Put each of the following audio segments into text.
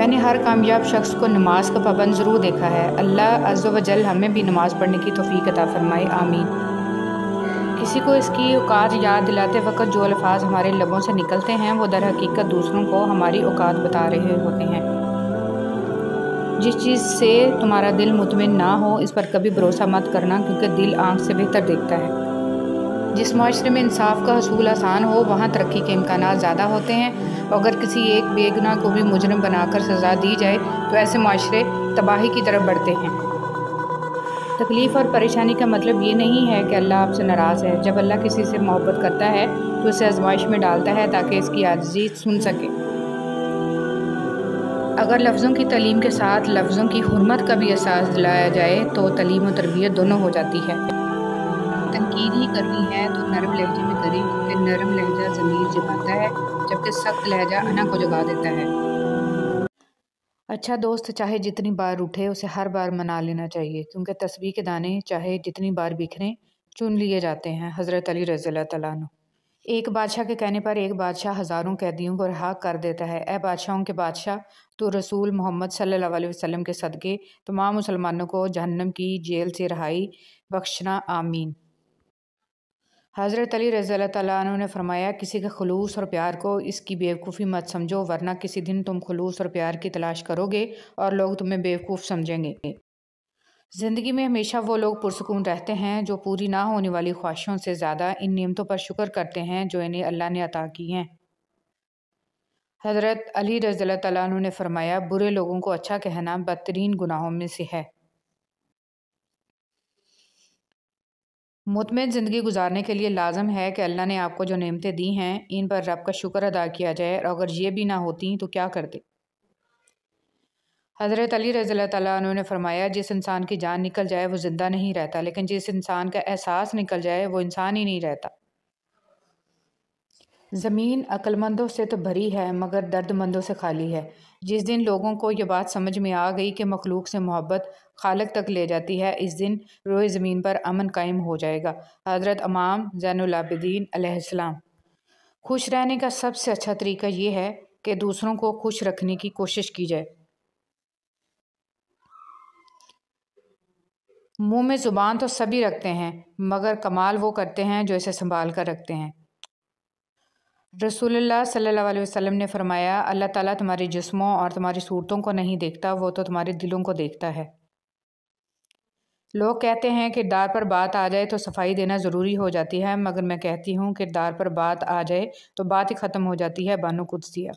میں نے ہر کامیاب شخص کو نماز کا پابند ضرور دیکھا ہے۔ اللہ عز و جل ہمیں بھی نماز پڑھنے کی توفیق عطا فرمائے، آمین۔ کسی کو اس کی اوقات یاد دلاتے وقت جو الفاظ ہمارے لبوں سے نکلتے ہیں وہ در حقیقت دوسروں کو ہماری اوقات بتا رہے ہوتے ہیں۔ جس چیز سے تمہارا دل مطمئن نہ ہو اس پر کبھی بھروسہ مت کرنا، کیونکہ دل آنکھ سے بہتر دیکھتا ہے۔ جس معاشرے میں انصاف کا حصول آسان ہو وہاں ترقی کے امکانات زیادہ ہوتے ہیں، اور اگر کسی ایک بے گناہ کو بھی مجرم بنا کر سزا دی جائے تو ایسے معاشرے تباہی کی طرف بڑھتے ہیں۔ تکلیف اور پریشانی کا مطلب یہ نہیں ہے کہ اللہ آپ سے ناراض ہے۔ جب اللہ کسی سے محبت کرتا ہے تو اسے آزمائش میں ڈالتا ہے تاکہ اس کی عاجزی سن سکے۔ اگر لفظوں کی تعلیم کے ساتھ لفظوں کی حرمت کا بھی احساس دلایا جائے تو تعلیم و تربیت دونوں ہو جاتی ہے۔ تنقید ہی کرنی ہے تو نرم لہجے میں کریں، کیونکہ نرم لہجہ ضمیر جگاتا ہے جبکہ سخت لہجہ انا کو جگا دیتا ہے۔ اچھا دوست چاہے جتنی بار اٹھے اسے ہر بار منا لینا چاہیے، کیونکہ تسبیح کے دانے چاہے جتنی بار بکھریں چن لیے جاتے ہیں۔ حضرت علی رضی اللہ تعالیٰ عنہ۔ ایک بادشاہ کے کہنے پر ایک بادشاہ ہزاروں قیدیوں کو رہا کر دیتا ہے۔ اے بادشاہوں کے بادشاہ، تو رسول محمد صلی اللہ علیہ وسلم کے صدقے تمام مسلمانوں کو جہنم کی جیل سے رہائی بخشنا، آمین۔ حضرت علی رضی اللہ تعالیٰ عنہ نے فرمایا، کسی کے خلوص اور پیار کو اس کی بیوقوفی مت سمجھو، ورنہ کسی دن تم خلوص اور پیار کی تلاش کرو گے اور لوگ تمہیں بیوقوف سمجھیں گے۔ زندگی میں ہمیشہ وہ لوگ پرسکون رہتے ہیں جو پوری نہ ہونے والی خواہشوں سے زیادہ ان نعمتوں پر شکر کرتے ہیں جو انہیں اللہ نے عطا کی ہیں۔ حضرت علی رضی اللہ تعالیٰ عنہ نے فرمایا، برے لوگوں کو اچھا کہنا بدترین گناہوں میں سے ہے۔ مطمئن زندگی گزارنے کے لیے لازم ہے کہ اللہ نے آپ کو جو نعمتیں دی ہیں ان پر رب کا شکر ادا کیا جائے، اور اگر یہ بھی نہ ہوتی تو کیا کرتے۔ حضرت علی رضی اللہ تعالیٰ عنہ نے فرمایا، جس انسان کی جان نکل جائے وہ زندہ نہیں رہتا، لیکن جس انسان کا احساس نکل جائے وہ انسان ہی نہیں رہتا۔ زمین عقل مندوں سے تو بھری ہے مگر درد مندوں سے خالی ہے۔ جس دن لوگوں کو یہ بات سمجھ میں آ گئی کہ مخلوق سے محبت خالق تک لے جاتی ہے، اس دن روئے زمین پر امن قائم ہو جائے گا۔ حضرت امام زین العابدین علیہ السلام۔ خوش رہنے کا سب سے اچھا طریقہ یہ ہے کہ دوسروں کو خوش رکھنے کی کوشش کی جائے۔ منہ میں زبان تو سبھی رکھتے ہیں مگر کمال وہ کرتے ہیں جو اسے سنبھال کر رکھتے ہیں۔ رسول اللہ صلی اللہ علیہ وسلم نے فرمایا، اللہ تعالیٰ تمہارے جسموں اور تمہاری صورتوں کو نہیں دیکھتا، وہ تو تمہارے دلوں کو دیکھتا ہے۔ لوگ کہتے ہیں کردار پر بات آ جائے تو صفائی دینا ضروری ہو جاتی ہے، مگر میں کہتی ہوں کردار پر بات آ جائے تو بات ہی ختم ہو جاتی ہے، بانو قدسیہ۔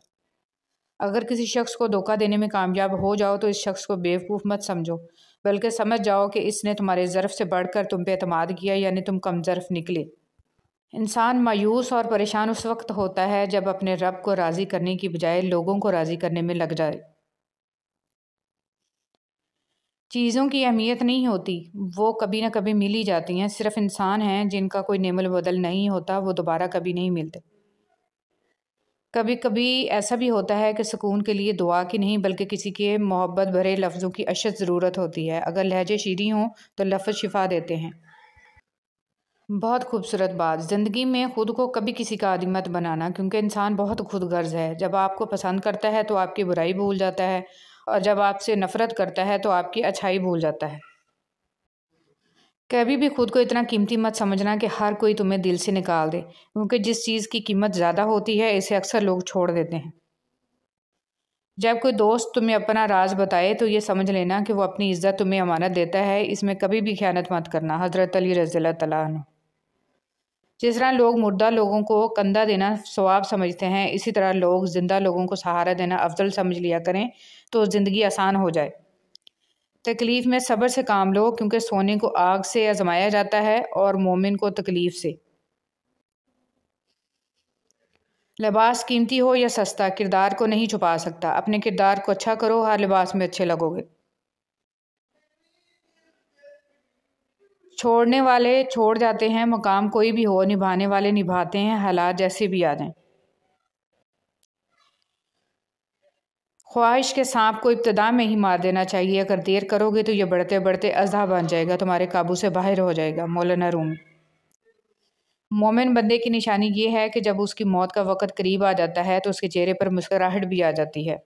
اگر کسی شخص کو دھوکہ دینے میں کامیاب ہو جاؤ تو اس شخص کو بیوقوف مت سمجھو، بلکہ سمجھ جاؤ کہ اس نے تمہارے ظرف سے بڑھ کر تم پہ اعتماد کیا، یعنی تم کم ظرف نکلے۔ انسان مایوس اور پریشان اس وقت ہوتا ہے جب اپنے رب کو راضی کرنے کی بجائے لوگوں کو راضی کرنے میں لگ جائے۔ چیزوں کی اہمیت نہیں ہوتی، وہ کبھی نہ کبھی مل ہی جاتی ہیں، صرف انسان ہیں جن کا کوئی نعم البدل نہیں ہوتا، وہ دوبارہ کبھی نہیں ملتے۔ کبھی کبھی ایسا بھی ہوتا ہے کہ سکون کے لیے دعا کی نہیں بلکہ کسی کے محبت بھرے لفظوں کی اشد ضرورت ہوتی ہے۔ اگر لہجے شیریں ہوں تو لفظ شفا دیتے ہیں۔ بہت خوبصورت بات، زندگی میں خود کو کبھی کسی کا عادی مت بنانا، کیونکہ انسان بہت خود غرض ہے۔ جب آپ کو پسند کرتا ہے تو آپ کی برائی بھول جاتا ہے، اور جب آپ سے نفرت کرتا ہے تو آپ کی اچھائی بھول جاتا ہے۔ کبھی بھی خود کو اتنا قیمتی مت سمجھنا کہ ہر کوئی تمہیں دل سے نکال دے، کیونکہ جس چیز کی قیمت زیادہ ہوتی ہے اسے اکثر لوگ چھوڑ دیتے ہیں۔ جب کوئی دوست تمہیں اپنا راز بتائے تو یہ سمجھ لینا کہ وہ اپنی عزت تمہیں امانت دیتا ہے، اس میں کبھی بھی خیانت مت کرنا۔ حضرت علی رضی اللہ تعالیٰ عنہ۔ جس طرح لوگ مردہ لوگوں کو کندھا دینا ثواب سمجھتے ہیں، اسی طرح لوگ زندہ لوگوں کو سہارا دینا افضل سمجھ لیا کریں تو زندگی آسان ہو جائے۔ تکلیف میں صبر سے کام لو، کیونکہ سونے کو آگ سے آزمایا جاتا ہے اور مومن کو تکلیف سے۔ لباس قیمتی ہو یا سستا کردار کو نہیں چھپا سکتا، اپنے کردار کو اچھا کرو، ہر لباس میں اچھے لگو گے۔ چھوڑنے والے چھوڑ جاتے ہیں، مقام کوئی بھی ہو، نبھانے والے نبھاتے ہیں، حالات جیسے بھی آ جائیں۔ خواہش کے سانپ کو ابتدا میں ہی مار دینا چاہیے، اگر دیر کرو گے تو یہ بڑھتے بڑھتے اژدہا بن جائے گا، تمہارے قابو سے باہر ہو جائے گا۔ مولانا رومی۔ مومن بندے کی نشانی یہ ہے کہ جب اس کی موت کا وقت قریب آ جاتا ہے تو اس کے چہرے پر مسکراہٹ بھی آ جاتی ہے۔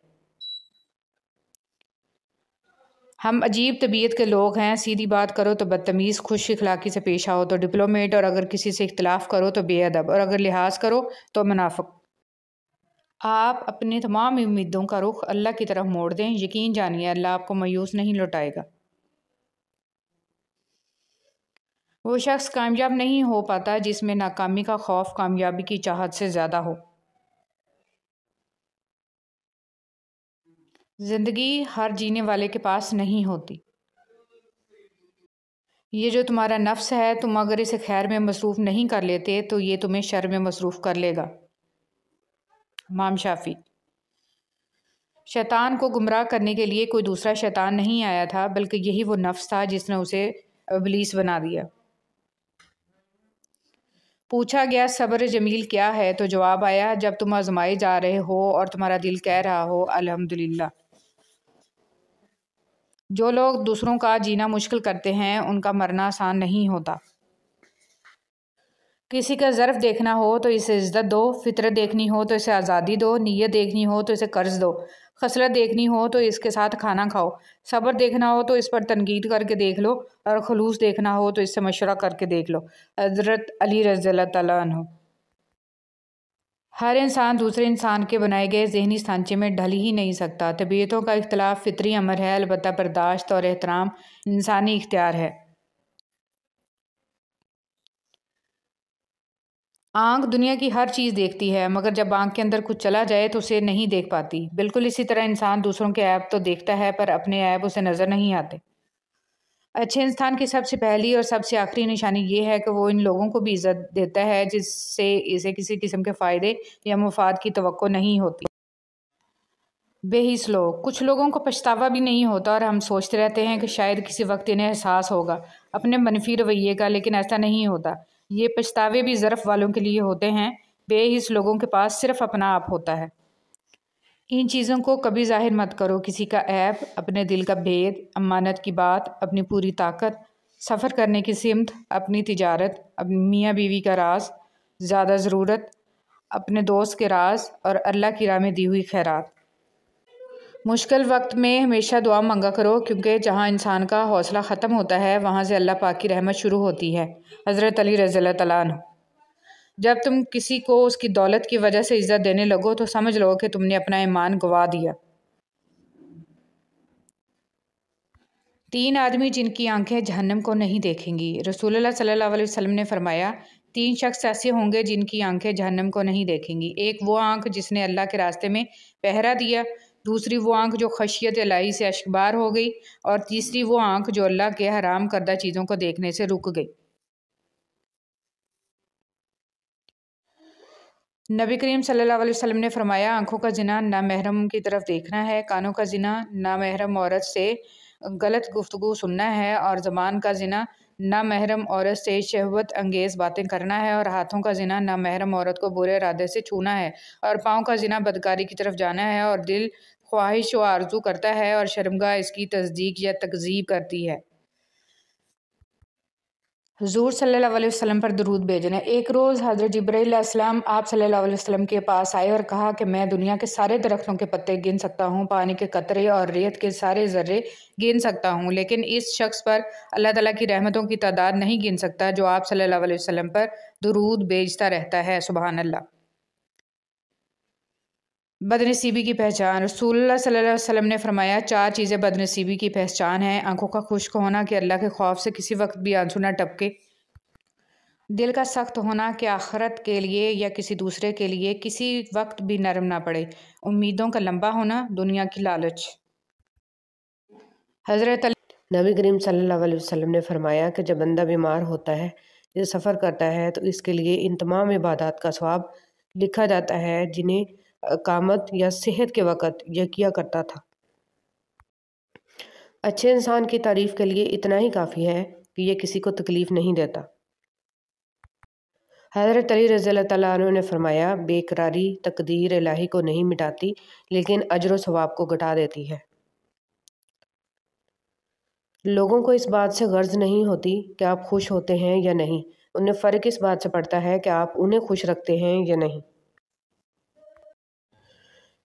ہم عجیب طبیعت کے لوگ ہیں، سیدھی بات کرو تو بدتمیز، خوش اخلاقی سے پیش آؤ تو ڈپلومیٹ، اور اگر کسی سے اختلاف کرو تو بے ادب، اور اگر لحاظ کرو تو منافق۔ آپ اپنے تمام امیدوں کا رخ اللہ کی طرف موڑ دیں، یقین جانیے اللہ آپ کو مایوس نہیں لوٹائے گا۔ وہ شخص کامیاب نہیں ہو پاتا جس میں ناکامی کا خوف کامیابی کی چاہت سے زیادہ ہو۔ زندگی ہر جینے والے کے پاس نہیں ہوتی۔ یہ جو تمہارا نفس ہے، تم اگر اسے خیر میں مصروف نہیں کر لیتے تو یہ تمہیں شر میں مصروف کر لے گا۔ امام شافعی۔ شیطان کو گمراہ کرنے کے لیے کوئی دوسرا شیطان نہیں آیا تھا، بلکہ یہی وہ نفس تھا جس نے اسے ابلیس بنا دیا۔ پوچھا گیا صبر جمیل کیا ہے تو جواب آیا، جب تم آزمائے جا رہے ہو اور تمہارا دل کہہ رہا ہو الحمدللہ۔ جو لوگ دوسروں کا جینا مشکل کرتے ہیں ان کا مرنا آسان نہیں ہوتا۔ کسی کا ظرف دیکھنا ہو تو اسے عزت دو، فطرت دیکھنی ہو تو اسے آزادی دو، نیت دیکھنی ہو تو اسے قرض دو، خصلت دیکھنی ہو تو اس کے ساتھ کھانا کھاؤ، صبر دیکھنا ہو تو اس پر تنقید کر کے دیکھ لو، اور خلوص دیکھنا ہو تو اس سے مشورہ کر کے دیکھ لو۔ حضرت علی رضی اللہ تعالیٰ عنہ۔ ہر انسان دوسرے انسان کے بنائے گئے ذہنی سانچے میں ڈھل ہی نہیں سکتا۔ طبیعتوں کا اختلاف فطری امر ہے، البتہ برداشت اور احترام انسانی اختیار ہے۔ آنکھ دنیا کی ہر چیز دیکھتی ہے، مگر جب آنکھ کے اندر کچھ چلا جائے تو اسے نہیں دیکھ پاتی۔ بالکل اسی طرح انسان دوسروں کے عیب تو دیکھتا ہے پر اپنے عیب اسے نظر نہیں آتے۔ اچھے انسان کی سب سے پہلی اور سب سے آخری نشانی یہ ہے کہ وہ ان لوگوں کو بھی عزت دیتا ہے جس سے اسے کسی قسم کے فائدے یا مفاد کی توقع نہیں ہوتی۔ بے حس لوگ۔ کچھ لوگوں کو پچھتاوا بھی نہیں ہوتا اور ہم سوچتے رہتے ہیں کہ شاید کسی وقت انہیں احساس ہوگا اپنے منفی رویے کا، لیکن ایسا نہیں ہوتا۔ یہ پچھتاوے بھی ظرف والوں کے لیے ہوتے ہیں۔ بے حس لوگوں کے پاس صرف اپنا آپ ہوتا ہے۔ ان چیزوں کو کبھی ظاہر مت کرو، کسی کا عیب، اپنے دل کا بھید، امانت کی بات، اپنی پوری طاقت، سفر کرنے کی سمت، اپنی تجارت، اپنی میاں بیوی کا راز، زیادہ ضرورت، اپنے دوست کے راز، اور اللہ کی راہ میں دی ہوئی خیرات۔ مشکل وقت میں ہمیشہ دعا مانگا کرو، کیونکہ جہاں انسان کا حوصلہ ختم ہوتا ہے وہاں سے اللہ پاک کی رحمت شروع ہوتی ہے۔ حضرت علی رضی اللہ تعالیٰ عنہ۔ جب تم کسی کو اس کی دولت کی وجہ سے عزت دینے لگو تو سمجھ لو کہ تم نے اپنا ایمان گنوا دیا۔ 3 آدمی جن کی آنکھیں جہنم کو نہیں دیکھیں گی۔ رسول اللہ صلی اللہ علیہ وسلم نے فرمایا، 3 شخص ایسے ہوں گے جن کی آنکھیں جہنم کو نہیں دیکھیں گی۔ ایک وہ آنکھ جس نے اللہ کے راستے میں پہرا دیا، دوسری وہ آنکھ جو خشیت الہی سے اشکبار ہو گئی، اور تیسری وہ آنکھ جو اللہ کے حرام کردہ چیزوں کو دیکھنے سے رک گئی۔ نبی کریم صلی اللہ علیہ وسلم نے فرمایا، آنکھوں کا زنا نامحرم کی طرف دیکھنا ہے، کانوں کا زنا نامحرم عورت سے غلط گفتگو سننا ہے، اور زبان کا زنا نامحرم عورت سے شہوت انگیز باتیں کرنا ہے، اور ہاتھوں کا زنا نامحرم عورت کو برے ارادے سے چھونا ہے، اور پاؤں کا زنا بدکاری کی طرف جانا ہے، اور دل خواہش و آرزو کرتا ہے اور شرمگاہ اس کی تصدیق یا تکذیب کرتی ہے۔ حضور صلی اللہ علیہ وسلم پر درود بھیجنا۔ ایک روز حضرت جبرائیل علیہ السلام آپ صلی اللہ علیہ وسلم کے پاس آئے اور کہا کہ میں دنیا کے سارے درختوں کے پتے گن سکتا ہوں، پانی کے قطرے اور ریت کے سارے ذرے گن سکتا ہوں، لیکن اس شخص پر اللہ تعالیٰ کی رحمتوں کی تعداد نہیں گن سکتا جو آپ صلی اللہ علیہ وسلم پر درود بھیجتا رہتا ہے۔ سبحان اللہ۔ بدنصیبی کی پہچان۔ رسول اللہ صلی اللہ علیہ وسلم نے فرمایا، 4 چیزیں بدنصیبی کی پہچان ہیں: آنکھوں کا خشک ہونا کہ اللہ کے خوف سے کسی وقت بھی آنسو نہ ٹپکے، دل کا سخت ہونا کہ آخرت کے لیے یا کسی دوسرے کے لیے کسی وقت بھی نرم نہ پڑے، امیدوں کا لمبا ہونا، دنیا کی لالچ۔ حضرت نبی کریم صلی اللہ علیہ وسلم نے فرمایا کہ جب بندہ بیمار ہوتا ہے یا سفر کرتا ہے تو اس کے لیے ان تمام عبادات کا ثواب لکھا جاتا ہے جنہیں اقامت یا صحت کے وقت یہ کیا کرتا تھا۔ اچھے انسان کی تعریف کے لیے اتنا ہی کافی ہے کہ یہ کسی کو تکلیف نہیں دیتا۔ حضرت علی رضی اللہ تعالیٰ عنہ نے فرمایا، بے قراری تقدیر الہی کو نہیں مٹاتی لیکن اجر و ثواب کو گھٹا دیتی ہے۔ لوگوں کو اس بات سے غرض نہیں ہوتی کہ آپ خوش ہوتے ہیں یا نہیں، انہیں فرق اس بات سے پڑتا ہے کہ آپ انہیں خوش رکھتے ہیں یا نہیں۔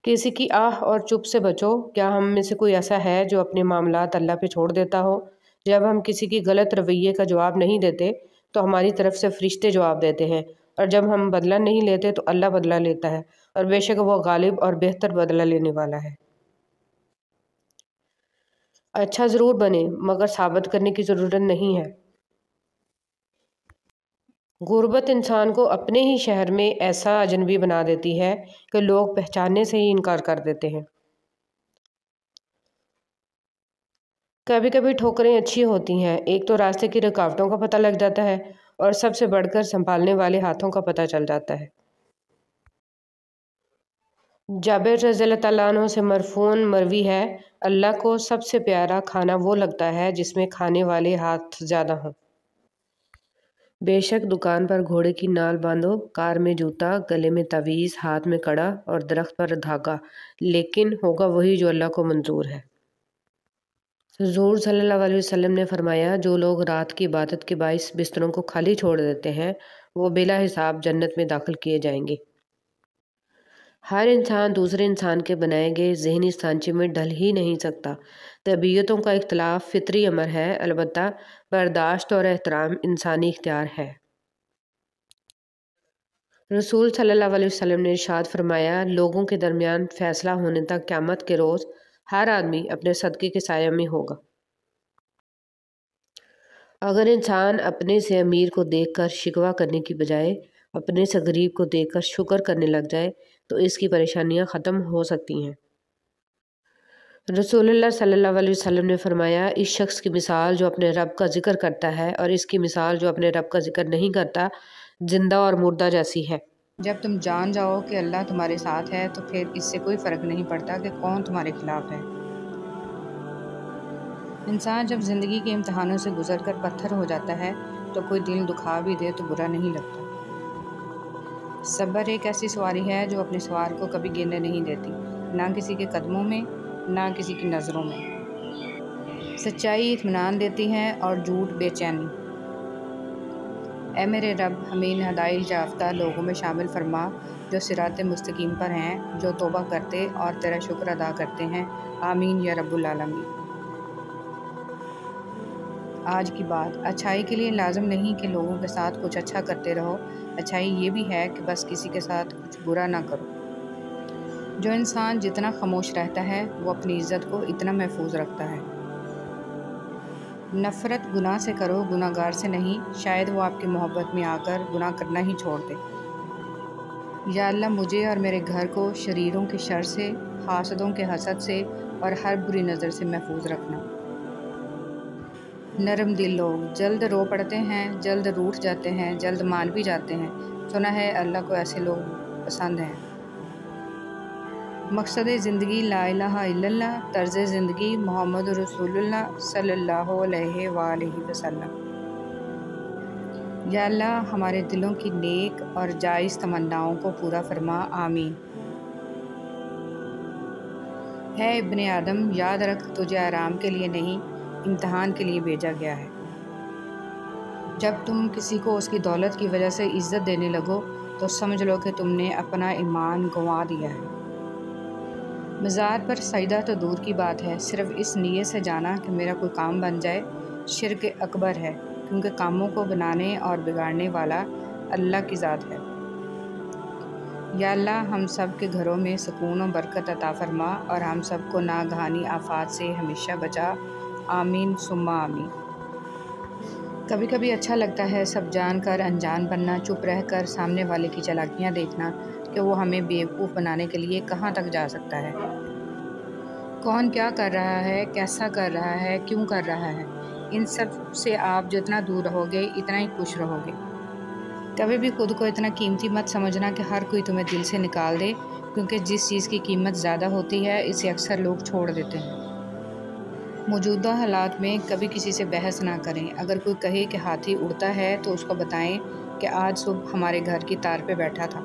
کسی کی آہ اور چپ سے بچو۔ کیا ہم میں سے کوئی ایسا ہے جو اپنے معاملات اللہ پہ چھوڑ دیتا ہو؟ جب ہم کسی کی غلط رویے کا جواب نہیں دیتے تو ہماری طرف سے فرشتے جواب دیتے ہیں، اور جب ہم بدلہ نہیں لیتے تو اللہ بدلہ لیتا ہے، اور بے شک وہ غالب اور بہتر بدلہ لینے والا ہے۔ اچھا ضرور بنے، مگر ثابت کرنے کی ضرورت نہیں ہے۔ غربت انسان کو اپنے ہی شہر میں ایسا اجنبی بنا دیتی ہے کہ لوگ پہچاننے سے ہی انکار کر دیتے ہیں۔ کبھی کبھی ٹھوکریں اچھی ہوتی ہیں، ایک تو راستے کی رکاوٹوں کا پتہ لگ جاتا ہے، اور سب سے بڑھ کر سنبھالنے والے ہاتھوں کا پتہ چل جاتا ہے۔ جابر رضی اللہ تعالیٰ عنہ سے مرفوعاً مروی ہے، اللہ کو سب سے پیارا کھانا وہ لگتا ہے جس میں کھانے والے ہاتھ زیادہ ہوں۔ بے شک دکان پر گھوڑے کی نال باندھو، کار میں جوتا، گلے میں تعویذ، ہاتھ میں کڑا اور درخت پر دھاگا، لیکن ہوگا وہی جو اللہ کو منظور ہے۔ حضور صلی اللہ علیہ وسلم نے فرمایا، جو لوگ رات کی عبادت کے باعث بستروں کو خالی چھوڑ دیتے ہیں وہ بلا حساب جنت میں داخل کیے جائیں گے۔ ہر انسان دوسرے انسان کے بنائے گئے ذہنی سانچے میں ڈھل ہی نہیں سکتا۔ طبیعتوں کا اختلاف فطری امر ہے، البتہ برداشت اور احترام انسانی اختیار ہے۔ رسول صلی اللہ علیہ وسلم نے ارشاد فرمایا، لوگوں کے درمیان فیصلہ ہونے تک قیامت کے روز ہر آدمی اپنے صدقے کے سایہ میں ہوگا۔ اگر انسان اپنے سے امیر کو دیکھ کر شکوہ کرنے کی بجائے اپنے سے غریب کو دیکھ کر شکر کرنے لگ جائے تو اس کی پریشانیاں ختم ہو سکتی ہیں۔ رسول اللہ صلی اللہ علیہ وسلم نے فرمایا، اس شخص کی مثال جو اپنے رب کا ذکر کرتا ہے اور اس کی مثال جو اپنے رب کا ذکر نہیں کرتا زندہ اور مردہ جیسی ہے۔ جب تم جان جاؤ کہ اللہ تمہارے ساتھ ہے تو پھر اس سے کوئی فرق نہیں پڑتا کہ کون تمہارے خلاف ہے۔ انسان جب زندگی کے امتحانوں سے گزر کر پتھر ہو جاتا ہے تو کوئی دل دکھا بھی دے تو برا نہیں لگتا۔ صبر ایک ایسی سواری ہے جو اپنے سوار کو کبھی گرنے نہیں دیتی، نہ کسی کے قدموں میں، نہ کسی کی نظروں میں۔ سچائی اطمینان دیتی ہے اور جھوٹ بے چینی۔ اے میرے رب، ہمیں ان ہدایت یافتہ لوگوں میں شامل فرما جو صراط مستقیم پر ہیں، جو توبہ کرتے اور تیرا شکر ادا کرتے ہیں۔ آمین یا رب العالمین۔ آج کی بات، اچھائی کے لیے لازم نہیں کہ لوگوں کے ساتھ کچھ اچھا کرتے رہو، اچھائی یہ بھی ہے کہ بس کسی کے ساتھ کچھ برا نہ کرو۔ جو انسان جتنا خاموش رہتا ہے وہ اپنی عزت کو اتنا محفوظ رکھتا ہے۔ نفرت گناہ سے کرو، گناہ گار سے نہیں، شاید وہ آپ کی محبت میں آ کر گناہ کرنا ہی چھوڑ دے۔ یا اللہ مجھے اور میرے گھر کو شریروں کے شر سے، حاسدوں کے حسد سے اور ہر بری نظر سے محفوظ رکھنا۔ نرم دل لوگ جلد رو پڑتے ہیں، جلد روٹھ جاتے ہیں، جلد مان بھی جاتے ہیں۔ سنا ہے اللہ کو ایسے لوگ پسند ہیں۔ مقصد زندگی لا الہ الا اللہ، طرز زندگی محمد رسول اللہ صلی اللہ علیہ وآلہ وسلم۔ یا اللہ ہمارے دلوں کی نیک اور جائز تمناؤں کو پورا فرما، آمین۔ ہے ابن آدم، یاد رکھ تجھے آرام کے لیے نہیں، امتحان کے لیے بھیجا گیا ہے۔ جب تم کسی کو اس کی دولت کی وجہ سے عزت دینے لگو تو سمجھ لو کہ تم نے اپنا ایمان گنوا دیا ہے۔ مزار پر سجدہ تو دور کی بات ہے، صرف اس نیت سے جانا کہ میرا کوئی کام بن جائے شرک اکبر ہے، کیونکہ کاموں کو بنانے اور بگاڑنے والا اللہ کی ذات ہے۔ یا اللہ ہم سب کے گھروں میں سکون و برکت عطا فرما اور ہم سب کو ناگہانی آفات سے ہمیشہ بچا، آمین ثم آمین۔ کبھی کبھی اچھا لگتا ہے سب جان کر انجان بننا، چپ رہ کر سامنے والے کی چالاکیاں دیکھنا کہ وہ ہمیں بیوقوف بنانے کے لیے کہاں تک جا سکتا ہے۔ کون کیا کر رہا ہے، کیسا کر رہا ہے، کیوں کر رہا ہے، ان سب سے آپ جتنا دور رہو گے اتنا ہی خوش رہو گے۔ کبھی بھی خود کو اتنا قیمتی مت سمجھنا کہ ہر کوئی تمہیں دل سے نکال دے، کیونکہ جس چیز کی قیمت زیادہ ہوتی ہے اسے اکثر لوگ چھوڑ دیتے ہیں۔ موجودہ حالات میں کبھی کسی سے بحث نہ کریں۔ اگر کوئی کہے کہ ہاتھی اڑتا ہے تو اس کو بتائیں کہ آج صبح ہمارے گھر کی تار پہ بیٹھا تھا۔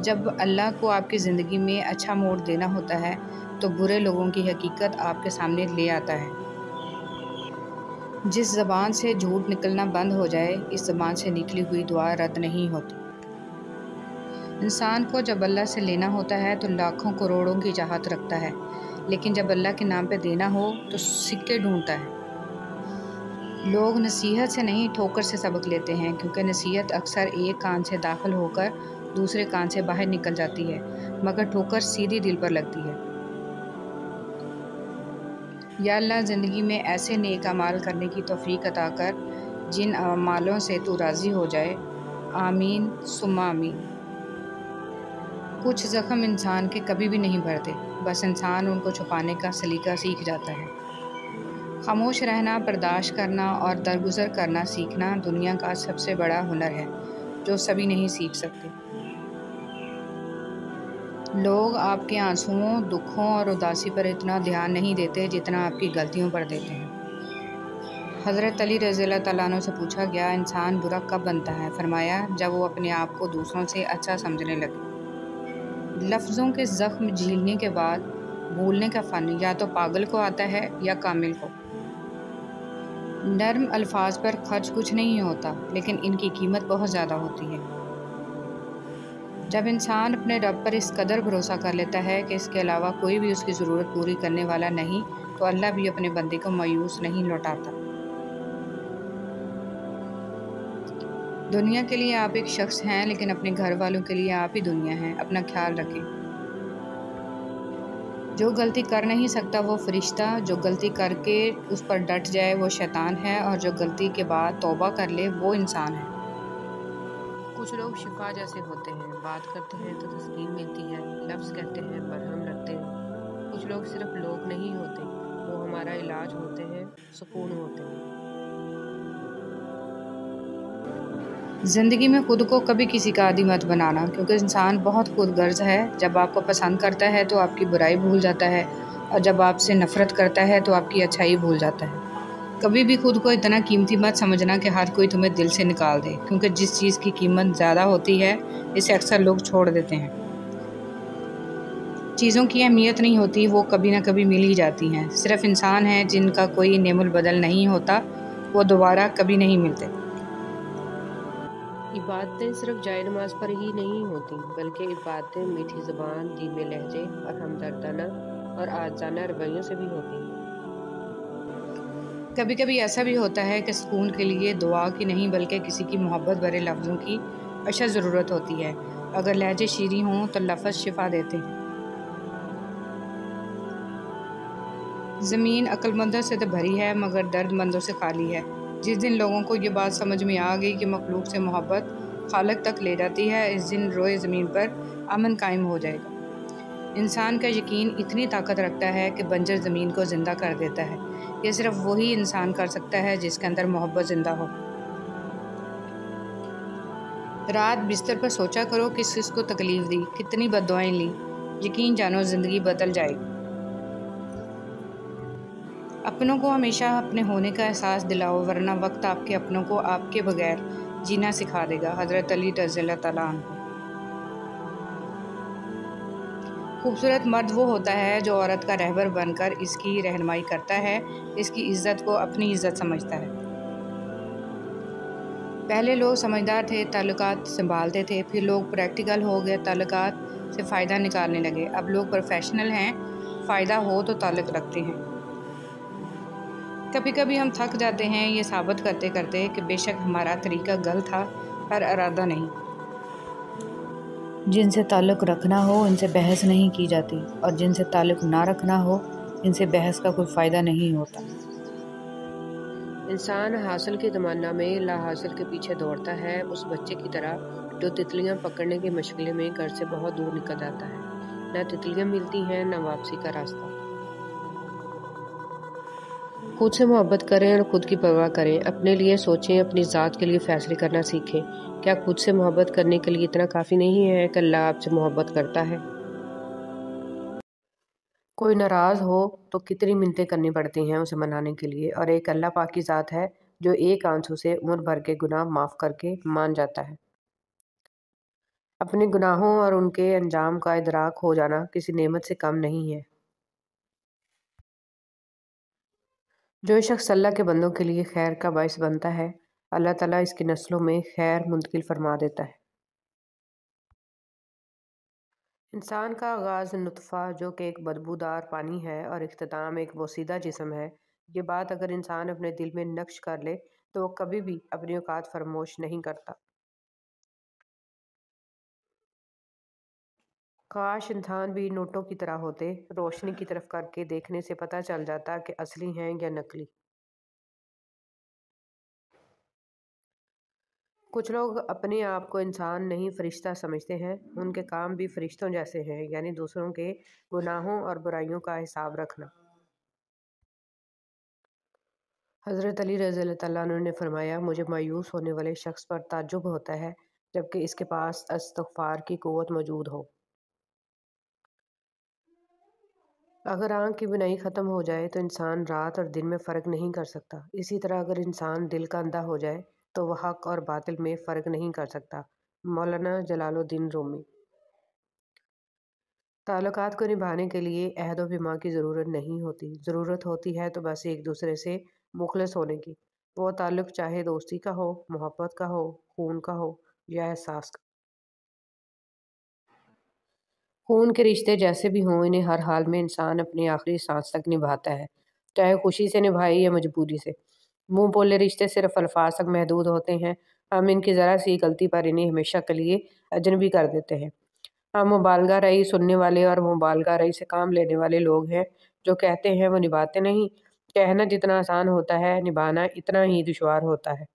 جب اللہ کو آپ کی زندگی میں اچھا موڑ دینا ہوتا ہے تو برے لوگوں کی حقیقت آپ کے سامنے لے آتا ہے۔ جس زبان سے جھوٹ نکلنا بند ہو جائے، اس زبان سے نکلی ہوئی دعا رد نہیں ہوتی۔ انسان کو جب اللہ سے لینا ہوتا ہے تو لاکھوں کروڑوں کی چاہت رکھتا ہے، لیکن جب اللہ کے نام پہ دینا ہو تو سکے ڈھونڈتا ہے۔ لوگ نصیحت سے نہیں ٹھوکر سے سبق لیتے ہیں، کیونکہ نصیحت اکثر ایک کان سے داخل ہو کر دوسرے کان سے باہر نکل جاتی ہے، مگر ٹھوکر سیدھی دل پر لگتی ہے۔ یا اللہ، زندگی میں ایسے نیک اعمال کرنے کی توفیق عطا کر جن اعمالوں سے تو راضی ہو جائے۔ آمین ثم آمین۔ کچھ زخم انسان کے کبھی بھی نہیں بھرتے، بس انسان ان کو چھپانے کا سلیقہ سیکھ جاتا ہے۔ خاموش رہنا، برداشت کرنا اور درگزر کرنا سیکھنا دنیا کا سب سے بڑا ہنر ہے، جو سبھی نہیں سیکھ سکتے۔ لوگ آپ کے آنسوؤں، دکھوں اور اداسی پر اتنا دھیان نہیں دیتے جتنا آپ کی غلطیوں پر دیتے ہیں۔ حضرت علی رضی اللہ تعالیٰ عنہ سے پوچھا گیا، انسان برا کب بنتا ہے؟ فرمایا، جب وہ اپنے آپ کو دوسروں سے اچھا سمجھنے لگے۔ لفظوں کے زخم جھیلنے کے بعد بھولنے کا فن یا تو پاگل کو آتا ہے یا کامل کو۔ نرم الفاظ پر خرچ کچھ نہیں ہوتا، لیکن ان کی قیمت بہت زیادہ ہوتی ہے۔ جب انسان اپنے رب پر اس قدر بھروسہ کر لیتا ہے کہ اس کے علاوہ کوئی بھی اس کی ضرورت پوری کرنے والا نہیں، تو اللہ بھی اپنے بندے کو مایوس نہیں لوٹاتا۔ دنیا کے لیے آپ ایک شخص ہیں، لیکن اپنے گھر والوں کے لیے آپ ہی دنیا ہیں۔ اپنا خیال رکھیں۔ جو غلطی کر نہیں سکتا وہ فرشتہ، جو غلطی کر کے اس پر ڈٹ جائے وہ شیطان ہے، اور جو غلطی کے بعد توبہ کر لے وہ انسان ہے۔ کچھ لوگ شفا جیسے ہوتے ہیں، بات کرتے ہیں تو تسکین ملتی ہے، لفظ کہتے ہیں مرہم لگتے ہیں۔ کچھ لوگ صرف لوگ نہیں ہوتے، وہ ہمارا علاج ہوتے ہیں، سکون ہوتے ہیں۔ زندگی میں خود کو کبھی کسی کا عادی مت بنانا، کیونکہ انسان بہت خود غرض ہے۔ جب آپ کو پسند کرتا ہے تو آپ کی برائی بھول جاتا ہے، اور جب آپ سے نفرت کرتا ہے تو آپ کی اچھائی بھول جاتا ہے۔ کبھی بھی خود کو اتنا قیمتی مت سمجھنا کہ ہر کوئی تمہیں دل سے نکال دے، کیونکہ جس چیز کی قیمت زیادہ ہوتی ہے اسے اکثر لوگ چھوڑ دیتے ہیں۔ چیزوں کی اہمیت نہیں ہوتی، وہ کبھی نہ کبھی مل ہی جاتی ہیں۔ صرف انسان ہیں جن کا کوئی نعم البدل نہیں ہوتا، وہ دوبارہ کبھی نہیں ملتے۔ عبادتیں صرف جائے نماز پر ہی نہیں ہوتی، بلکہ عبادتیں میٹھی زبان، دھیمے لہجے اور ہمدردانہ اور عاجزانہ رویوں سے بھی ہوتی ہیں۔ کبھی کبھی ایسا بھی ہوتا ہے کہ سکون کے لیے دعا کی نہیں بلکہ کسی کی محبت بھرے لفظوں کی اشد ضرورت ہوتی ہے۔ اگر لہجے شیریں ہوں تو لفظ شفا دیتے ہیں۔ زمین عقل مندوں سے تو بھری ہے، مگر درد مندوں سے خالی ہے۔ جس دن لوگوں کو یہ بات سمجھ میں آ گئی کہ مخلوق سے محبت خالق تک لے جاتی ہے، اس دن روئے زمین پر امن قائم ہو جائے گا۔ انسان کا یقین اتنی طاقت رکھتا ہے کہ بنجر زمین کو زندہ کر دیتا ہے۔ یہ صرف وہی انسان کر سکتا ہے جس کے اندر محبت زندہ ہو۔ رات بستر پر سوچا کرو کس کس کو تکلیف دی، کتنی بد دعائیں لیں، یقین جانو زندگی بدل جائے گی۔ اپنوں کو ہمیشہ اپنے ہونے کا احساس دلاؤ، ورنہ وقت آپ کے اپنوں کو آپ کے بغیر جینا سکھا دے گا۔ حضرت علی رضی اللہ تعالیٰ عنہ۔ خوبصورت مرد وہ ہوتا ہے جو عورت کا رہبر بن کر اس کی رہنمائی کرتا ہے، اس کی عزت کو اپنی عزت سمجھتا ہے۔ پہلے لوگ سمجھدار تھے، تعلقات سنبھالتے تھے، پھر لوگ پریکٹیکل ہو گئے، تعلقات سے فائدہ نکالنے لگے۔ اب لوگ پروفیشنل ہیں، فائدہ ہو تو تعلق رکھتے ہیں۔ کبھی کبھی ہم تھک جاتے ہیں یہ ثابت کرتے کرتے کہ بے شک ہمارا طریقہ غلط تھا، پر ارادہ نہیں۔ جن سے تعلق رکھنا ہو ان سے بحث نہیں کی جاتی، اور جن سے تعلق نہ رکھنا ہو ان سے بحث کا کوئی فائدہ نہیں ہوتا۔ انسان حاصل کی تمنا میں لا حاصل کے پیچھے دوڑتا ہے، اس بچے کی طرح جو تتلیاں پکڑنے کی مشغلے میں گھر سے بہت دور نکل جاتا ہے۔ نہ تتلیاں ملتی ہیں، نہ واپسی کا راستہ۔ خود سے محبت کریں اور خود کی پرواہ کریں، اپنے لیے سوچیں، اپنی ذات کے لیے فیصلے کرنا سیکھیں۔ کیا خود سے محبت کرنے کے لیے اتنا کافی نہیں ہے کہ اللہ آپ سے محبت کرتا ہے؟ کوئی ناراض ہو تو کتنی منتیں کرنی پڑتی ہیں اسے منانے کے لیے، اور ایک اللہ پاک کی ذات ہے جو ایک آنسو سے عمر بھر کے گناہ معاف کر کے مان جاتا ہے۔ اپنے گناہوں اور ان کے انجام کا ادراک ہو جانا کسی نعمت سے کم نہیں ہے۔ جو شخص اللہ کے بندوں کے لیے خیر کا باعث بنتا ہے، اللہ تعالیٰ اس کی نسلوں میں خیر منتقل فرما دیتا ہے۔ انسان کا آغاز نطفہ جو کہ ایک بدبودار پانی ہے اور اختتام ایک بوسیدہ جسم ہے، یہ بات اگر انسان اپنے دل میں نقش کر لے تو وہ کبھی بھی اپنی اوقات فراموش نہیں کرتا۔ کاش انسان بھی نوٹوں کی طرح ہوتے، روشنی کی طرف کر کے دیکھنے سے پتہ چل جاتا کہ اصلی ہیں یا نقلی۔ کچھ لوگ اپنے آپ کو انسان نہیں فرشتہ سمجھتے ہیں، ان کے کام بھی فرشتوں جیسے ہیں، یعنی دوسروں کے گناہوں اور برائیوں کا حساب رکھنا۔ حضرت علی رضی اللہ تعالیٰ عنہ نے فرمایا، مجھے مایوس ہونے والے شخص پر تعجب ہوتا ہے جبکہ اس کے پاس استغفار کی قوت موجود ہو۔ اگر آنکھ کی بینائی ختم ہو جائے تو انسان رات اور دن میں فرق نہیں کر سکتا، اسی طرح اگر انسان دل کا اندھا ہو جائے تو وہ حق اور باطل میں فرق نہیں کر سکتا۔ مولانا جلال الدین رومی۔ تعلقات کو نبھانے کے لیے عہد و پیمان کی ضرورت نہیں ہوتی، ضرورت ہوتی ہے تو بس ایک دوسرے سے مخلص ہونے کی۔ وہ تعلق چاہے دوستی کا ہو، محبت کا ہو، خون کا ہو یا احساس کا۔ خون کے رشتے جیسے بھی ہوں، انہیں ہر حال میں انسان اپنی آخری سانس تک نبھاتا ہے، چاہے خوشی سے نبھائے یا مجبوری سے۔ منہ بولے رشتے صرف الفاظ تک محدود ہوتے ہیں، ہم ان کی ذرا سی غلطی پر انہیں ہمیشہ کے لیے اجنبی کر دیتے ہیں۔ ہم مبالغہ رئی سننے والے اور مبالغہ رئی سے کام لینے والے لوگ ہیں، جو کہتے ہیں وہ نبھاتے نہیں۔ کہنا جتنا آسان ہوتا ہے، نبھانا اتنا ہی دشوار ہوتا ہے۔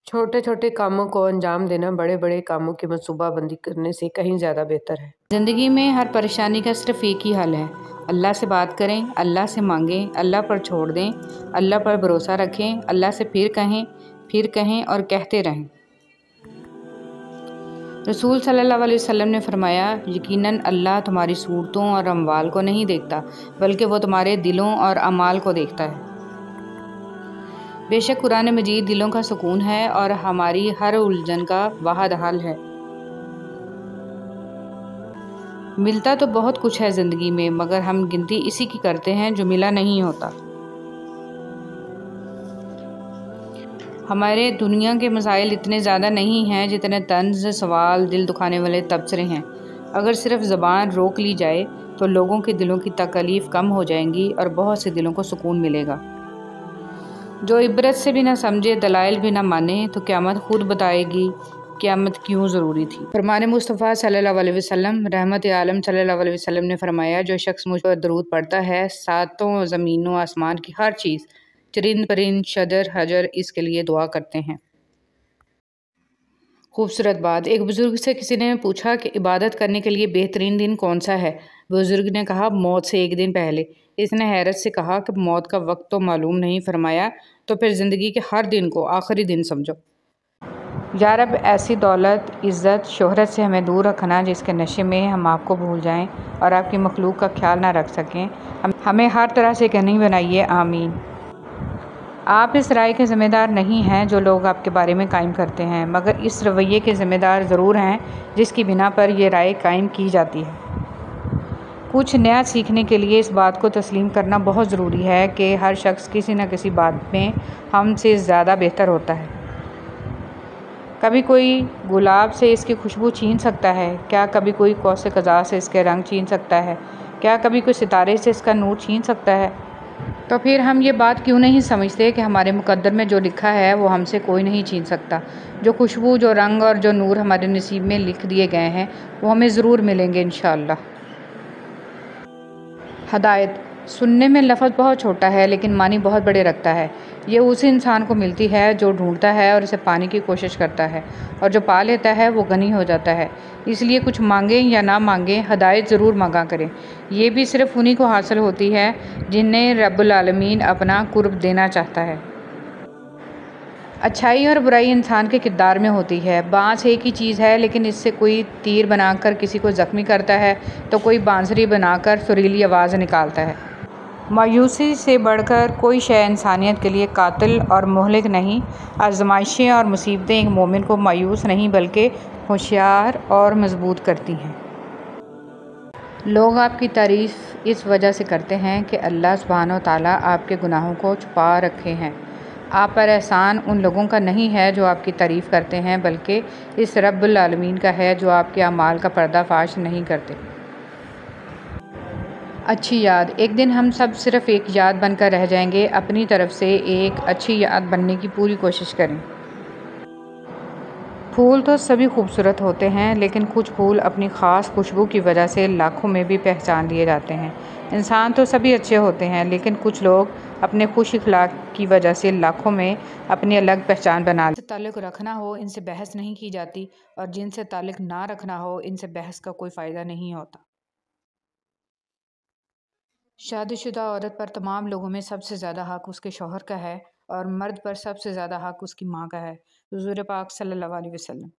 چھوٹے چھوٹے کاموں کو انجام دینا بڑے بڑے کاموں کی منصوبہ بندی کرنے سے کہیں زیادہ بہتر ہے۔ زندگی میں ہر پریشانی کا صرف ایک ہی حل ہے، اللہ سے بات کریں، اللہ سے مانگیں، اللہ پر چھوڑ دیں، اللہ پر بھروسہ رکھیں، اللہ سے پھر کہیں اور کہتے رہیں۔ رسول صلی اللہ علیہ وسلم نے فرمایا، یقیناً اللہ تمہاری صورتوں اور اموال کو نہیں دیکھتا بلکہ وہ تمہارے دلوں اور اعمال کو دیکھتا ہے۔ بے شک قرآن مجید دلوں کا سکون ہے اور ہماری ہر الجھن کا واحد حل ہے۔ ملتا تو بہت کچھ ہے زندگی میں، مگر ہم گنتی اسی کی کرتے ہیں جو ملا نہیں ہوتا۔ ہمارے دنیا کے مسائل اتنے زیادہ نہیں ہیں جتنے طنز، سوال، دل دکھانے والے تبصرے ہیں۔ اگر صرف زبان روک لی جائے تو لوگوں کے دلوں کی تکالیف کم ہو جائیں گی اور بہت سے دلوں کو سکون ملے گا۔ جو عبرت سے بھی نہ سمجھے، دلائل بھی نہ مانے، تو قیامت خود بتائے گی قیامت کیوں ضروری تھی۔ فرمان مصطفیٰ صلی اللہ علیہ وسلم، رحمت عالم صلی اللہ علیہ وسلم نے فرمایا، جو شخص مجھ پر درود پڑھتا ہے، ساتوں زمین و آسمان کی ہر چیز، چرند پرند، شجر حجر اس کے لیے دعا کرتے ہیں۔ خوبصورت بات۔ ایک بزرگ سے کسی نے پوچھا کہ عبادت کرنے کے لیے بہترین دن کون سا ہے؟ بزرگ نے کہا، موت سے ایک دن پہلے۔ اس نے حیرت سے کہا کہ موت کا وقت تو معلوم نہیں، فرمایا تو پھر زندگی کے ہر دن کو آخری دن سمجھو۔ یا رب، ایسی دولت، عزت، شہرت سے ہمیں دور رکھنا جس کے نشے میں ہم آپ کو بھول جائیں اور آپ کی مخلوق کا خیال نہ رکھ سکیں۔ ہمیں ہر طرح سے غنی بنائیے، آمین۔ آپ اس رائے کے ذمہ دار نہیں ہیں جو لوگ آپ کے بارے میں قائم کرتے ہیں، مگر اس رویے کے ذمہ دار ضرور ہیں جس کی بنا پر یہ رائے قائم کی جاتی ہے۔ کچھ نیا سیکھنے کے لیے اس بات کو تسلیم کرنا بہت ضروری ہے کہ ہر شخص کسی نہ کسی بات میں ہم سے زیادہ بہتر ہوتا ہے۔ کبھی کوئی گلاب سے اس کی خوشبو چھین سکتا ہے، کیا کبھی کوئی قوس قزح سے اس کے رنگ چھین سکتا ہے، کیا کبھی کوئی ستارے سے اس کا نور چھین سکتا ہے؟ تو پھر ہم یہ بات کیوں نہیں سمجھتے کہ ہمارے مقدر میں جو لکھا ہے وہ ہم سے کوئی نہیں چھین سکتا۔ جو خوشبو، جو رنگ اور جو نور ہمارے نصیب میں لکھ دیے گئے ہیں وہ ہمیں ضرور ملیں گے انشاءاللہ۔ ہدایت۔ سننے میں لفظ بہت چھوٹا ہے لیکن معنی بہت بڑے رکھتا ہے۔ یہ اسی انسان کو ملتی ہے جو ڈھونڈتا ہے اور اسے پانے کی کوشش کرتا ہے، اور جو پا لیتا ہے وہ غنی ہو جاتا ہے۔ اس لیے کچھ مانگیں یا نہ مانگیں، ہدایت ضرور مانگا کریں۔ یہ بھی صرف انہی کو حاصل ہوتی ہے جنہیں رب العالمین اپنا قرب دینا چاہتا ہے۔ اچھائی اور برائی انسان کے کردار میں ہوتی ہے۔ بانس ایک ہی چیز ہے لیکن اس سے کوئی تیر بنا کر کسی کو زخمی کرتا ہے تو کوئی بانسری بنا کر سریلی آواز نکالتا ہے۔ مایوسی سے بڑھ کر کوئی شے انسانیت کے لیے قاتل اور مہلک نہیں۔ آزمائشیں اور مصیبتیں ایک مومن کو مایوس نہیں بلکہ ہوشیار اور مضبوط کرتی ہیں۔ لوگ آپ کی تعریف اس وجہ سے کرتے ہیں کہ اللہ سبحانہ و تعالیٰ آپ کے گناہوں کو چھپا رکھے ہیں۔ آپ پر احسان ان لوگوں کا نہیں ہے جو آپ کی تعریف کرتے ہیں، بلکہ اس رب العالمین کا ہے جو آپ کے اعمال کا پردہ فاش نہیں کرتے۔ اچھی یاد۔ ایک دن ہم سب صرف ایک یاد بن کر رہ جائیں گے۔ اپنی طرف سے ایک اچھی یاد بننے کی پوری کوشش کریں۔ پھول تو سبھی خوبصورت ہوتے ہیں، لیکن کچھ پھول اپنی خاص خوشبو کی وجہ سے لاکھوں میں بھی پہچان لیے جاتے ہیں۔ انسان تو سبھی اچھے ہوتے ہیں، لیکن کچھ لوگ اپنے خوش اخلاق کی وجہ سے لاکھوں میں اپنی الگ پہچان بنا لیتے ہیں۔ جن سے تعلق رکھنا ہو ان سے بحث نہیں کی جاتی، اور جن سے تعلق نہ رکھنا ہو ان سے بحث کا کوئی فائدہ نہیں ہوتا۔ شادی شدہ عورت پر تمام لوگوں میں سب سے زیادہ حق اس کے شوہر کا ہے، اور مرد پر سب سے زیادہ حق اس کی ماں کا ہے۔ حضور پاک صلی اللہ علیہ وسلم۔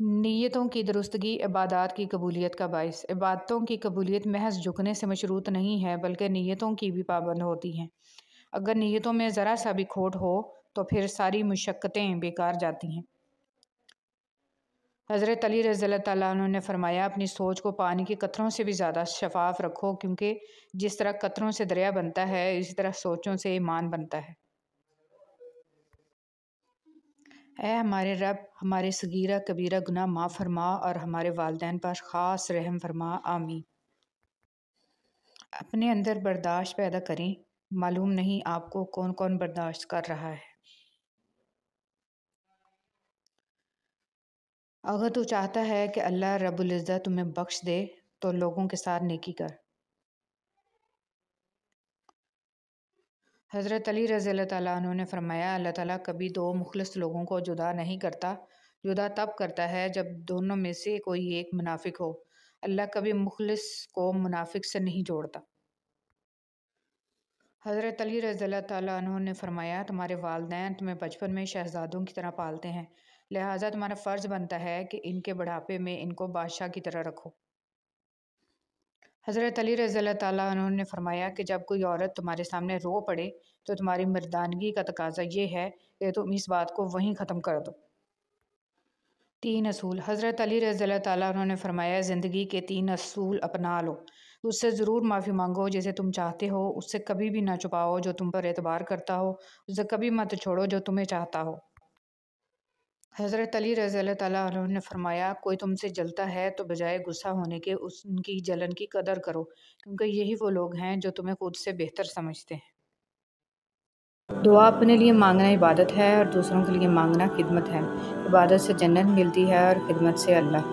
نیتوں کی درستگی عبادات کی قبولیت کا باعث۔ عبادتوں کی قبولیت محض جھکنے سے مشروط نہیں ہے، بلکہ نیتوں کی بھی پابند ہوتی ہیں۔ اگر نیتوں میں ذرا سا بھی کھوٹ ہو تو پھر ساری مشقتیں بیکار جاتی ہیں۔ حضرت علی رضی اللہ تعالیٰ عنہ نے فرمایا، اپنی سوچ کو پانی کے قطروں سے بھی زیادہ شفاف رکھو، کیونکہ جس طرح قطروں سے دریا بنتا ہے، اسی طرح سوچوں سے ایمان بنتا ہے۔ اے ہمارے رب، ہمارے صغیرہ کبیرہ گناہ معاف فرما اور ہمارے والدین پر خاص رحم فرما، آمین۔ اپنے اندر برداشت پیدا کریں، معلوم نہیں آپ کو کون کون برداشت کر رہا ہے۔ اگر تو چاہتا ہے کہ اللہ رب العزت تمہیں بخش دے تو لوگوں کے ساتھ نیکی کر۔ حضرت علی رضی اللہ تعالیٰ عنہ نے فرمایا، اللہ تعالیٰ کبھی دو مخلص لوگوں کو جدا نہیں کرتا، جدا تب کرتا ہے جب دونوں میں سے کوئی ایک منافق ہو۔ اللہ کبھی مخلص کو منافق سے نہیں جوڑتا۔ حضرت علی رضی اللہ تعالیٰ عنہ نے فرمایا، تمہارے والدین تمہیں بچپن میں شہزادوں کی طرح پالتے ہیں، لہٰذا تمہارا فرض بنتا ہے کہ ان کے بڑھاپے میں ان کو بادشاہ کی طرح رکھو۔ حضرت علی رضی اللہ تعالیٰ عنہ نے فرمایا کہ جب کوئی عورت تمہارے سامنے رو پڑے تو تمہاری مردانگی کا تقاضا یہ ہے کہ تم اس بات کو وہیں ختم کر دو۔ 3 اصول۔ حضرت علی رضی اللہ تعالیٰ عنہ نے فرمایا، زندگی کے 3 اصول اپنا لو۔ اس سے ضرور معافی مانگو جسے تم چاہتے ہو، اس سے کبھی بھی نہ چھپاؤ جو تم پر اعتبار کرتا ہو، اسے کبھی مت چھوڑو جو تمہیں چاہتا ہو۔ حضرت علی رضی اللہ تعالیٰ عنہ نے فرمایا، کوئی تم سے جلتا ہے تو بجائے غصہ ہونے کے ان کی جلن کی قدر کرو، کیونکہ یہی وہ لوگ ہیں جو تمہیں خود سے بہتر سمجھتے ہیں۔ دعا اپنے لیے مانگنا عبادت ہے اور دوسروں کے لیے مانگنا خدمت ہے۔ عبادت سے جنت ملتی ہے اور خدمت سے اللہ۔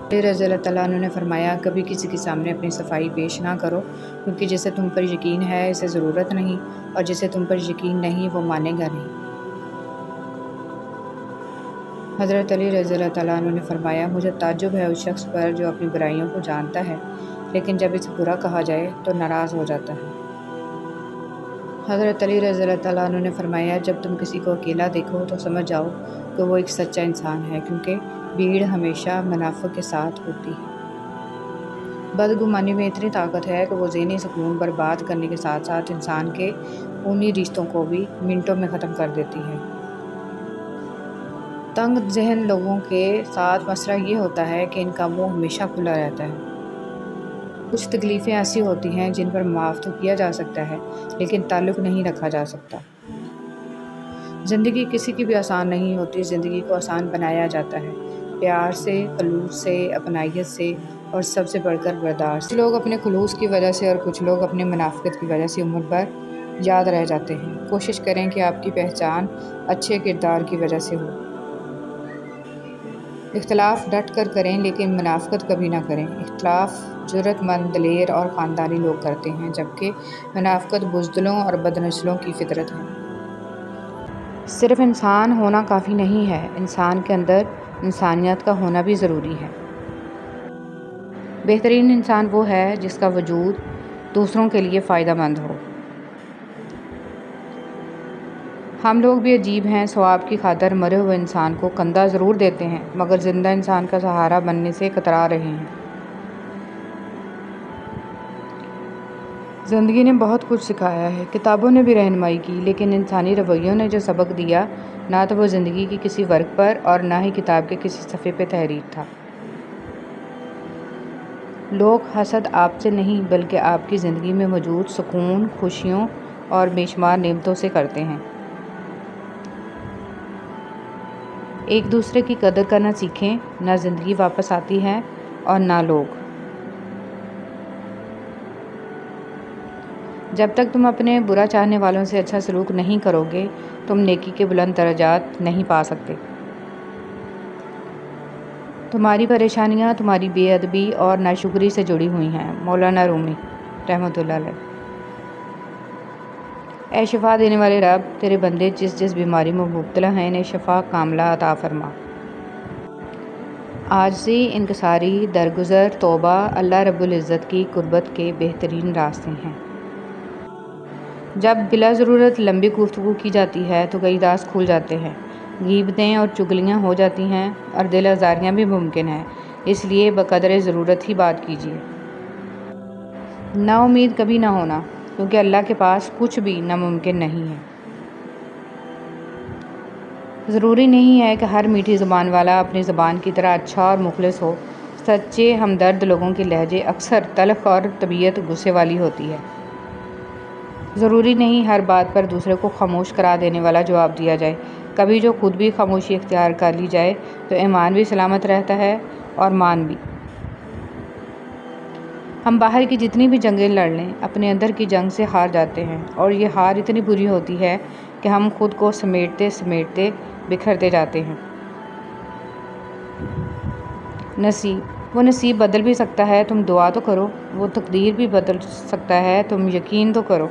علی رضی اللہ تعالیٰ عنہ نے فرمایا، کبھی کسی کے سامنے اپنی صفائی پیش نہ کرو، کیونکہ جسے تم پر یقین ہے اسے ضرورت نہیں، اور جسے تم پر یقین نہیں وہ مانے گا نہیں۔ حضرت علی رضی اللہ تعالیٰ عنہ نے فرمایا، مجھے تعجب ہے اس شخص پر جو اپنی برائیوں کو جانتا ہے لیکن جب اسے برا کہا جائے تو ناراض ہو جاتا ہے۔ حضرت علی رضی اللہ تعالیٰ عنہ نے فرمایا، جب تم کسی کو اکیلا دیکھو تو سمجھ جاؤ کہ وہ ایک سچا انسان ہے، کیونکہ بھیڑ ہمیشہ منافق کے ساتھ ہوتی ہے۔ بدگمانی میں اتنی طاقت ہے کہ وہ ذہنی سکون برباد کرنے کے ساتھ ساتھ انسان کے خونی رشتوں کو بھی منٹوں میں ختم کر دیتی ہے۔ تنگ ذہن لوگوں کے ساتھ مسئلہ یہ ہوتا ہے کہ ان کا منہ ہمیشہ کھلا رہتا ہے۔ کچھ تکلیفیں ایسی ہوتی ہیں جن پر معاف تو کیا جا سکتا ہے لیکن تعلق نہیں رکھا جا سکتا۔ زندگی کسی کی بھی آسان نہیں ہوتی، زندگی کو آسان بنایا جاتا ہے پیار سے، خلوص سے، اپنائیت سے اور سب سے بڑھ کر برداشت سے۔ کچھ لوگ اپنے خلوص کی وجہ سے اور کچھ لوگ اپنے منافقت کی وجہ سے عمر بھر یاد رہ جاتے ہیں۔ کوشش کریں کہ آپ کی پہچان اچھے کردار کی وجہ سے ہو۔ اختلاف ڈٹ کر کریں لیکن منافقت کبھی نہ کریں۔ اختلاف جرأت مند، دلیر اور خاندانی لوگ کرتے ہیں، جبکہ منافقت بزدلوں اور بدنسلوں کی فطرت ہے۔ صرف انسان ہونا کافی نہیں ہے، انسان کے اندر انسانیت کا ہونا بھی ضروری ہے۔ بہترین انسان وہ ہے جس کا وجود دوسروں کے لیے فائدہ مند ہو۔ ہم لوگ بھی عجیب ہیں، ثواب کی خاطر مرے ہوئے انسان کو کندھا ضرور دیتے ہیں مگر زندہ انسان کا سہارا بننے سے کترا رہے ہیں۔ زندگی نے بہت کچھ سکھایا ہے، کتابوں نے بھی رہنمائی کی، لیکن انسانی رویوں نے جو سبق دیا نہ تو وہ زندگی کی کسی ورق پر اور نہ ہی کتاب کے کسی صفحے پہ تحریر تھا۔ لوگ حسد آپ سے نہیں بلکہ آپ کی زندگی میں موجود سکون، خوشیوں اور بے شمار نعمتوں سے کرتے ہیں۔ ایک دوسرے کی قدر کرنا سیکھیں، نہ زندگی واپس آتی ہے اور نہ لوگ۔ جب تک تم اپنے برا چاہنے والوں سے اچھا سلوک نہیں کرو گے، تم نیکی کے بلند درجات نہیں پا سکتے۔ تمہاری پریشانیاں تمہاری بے ادبی اور ناشکری سے جڑی ہوئی ہیں۔ مولانا رومی رحمۃ اللہ علیہ۔ اے شفا دینے والے رب، تیرے بندے جس جس بیماری میں مبتلا ہیں انہیں شفا کاملہ عطا فرما۔ عاجزی، انکساری، درگزر، توبہ اللہ رب العزت کی قربت کے بہترین راستے ہیں۔ جب بلا ضرورت لمبی گفتگو کی جاتی ہے تو کئی راز کھل جاتے ہیں، غیبتیں اور چگلیاں ہو جاتی ہیں اور دل آزاریاں بھی ممکن ہیں، اس لیے بقدر ضرورت ہی بات کیجیے۔ نا امید کبھی نہ ہونا، کیونکہ اللہ کے پاس کچھ بھی ناممکن نہیں ہے۔ ضروری نہیں ہے کہ ہر میٹھی زبان والا اپنی زبان کی طرح اچھا اور مخلص ہو۔ سچے ہمدرد لوگوں کے لہجے اکثر تلخ اور طبیعت غصے والی ہوتی ہے۔ ضروری نہیں ہر بات پر دوسرے کو خاموش کرا دینے والا جواب دیا جائے۔ کبھی جو خود بھی خاموشی اختیار کر لی جائے تو ایمان بھی سلامت رہتا ہے اور مان بھی۔ ہم باہر کی جتنی بھی جنگیں لڑ لیں، اپنے اندر کی جنگ سے ہار جاتے ہیں، اور یہ ہار اتنی بری ہوتی ہے کہ ہم خود کو سمیٹتے سمیٹتے بکھرتے جاتے ہیں۔ وہ نصیب بدل بھی سکتا ہے، تم دعا تو کرو۔ وہ تقدیر بھی بدل سکتا ہے، تم یقین تو کرو۔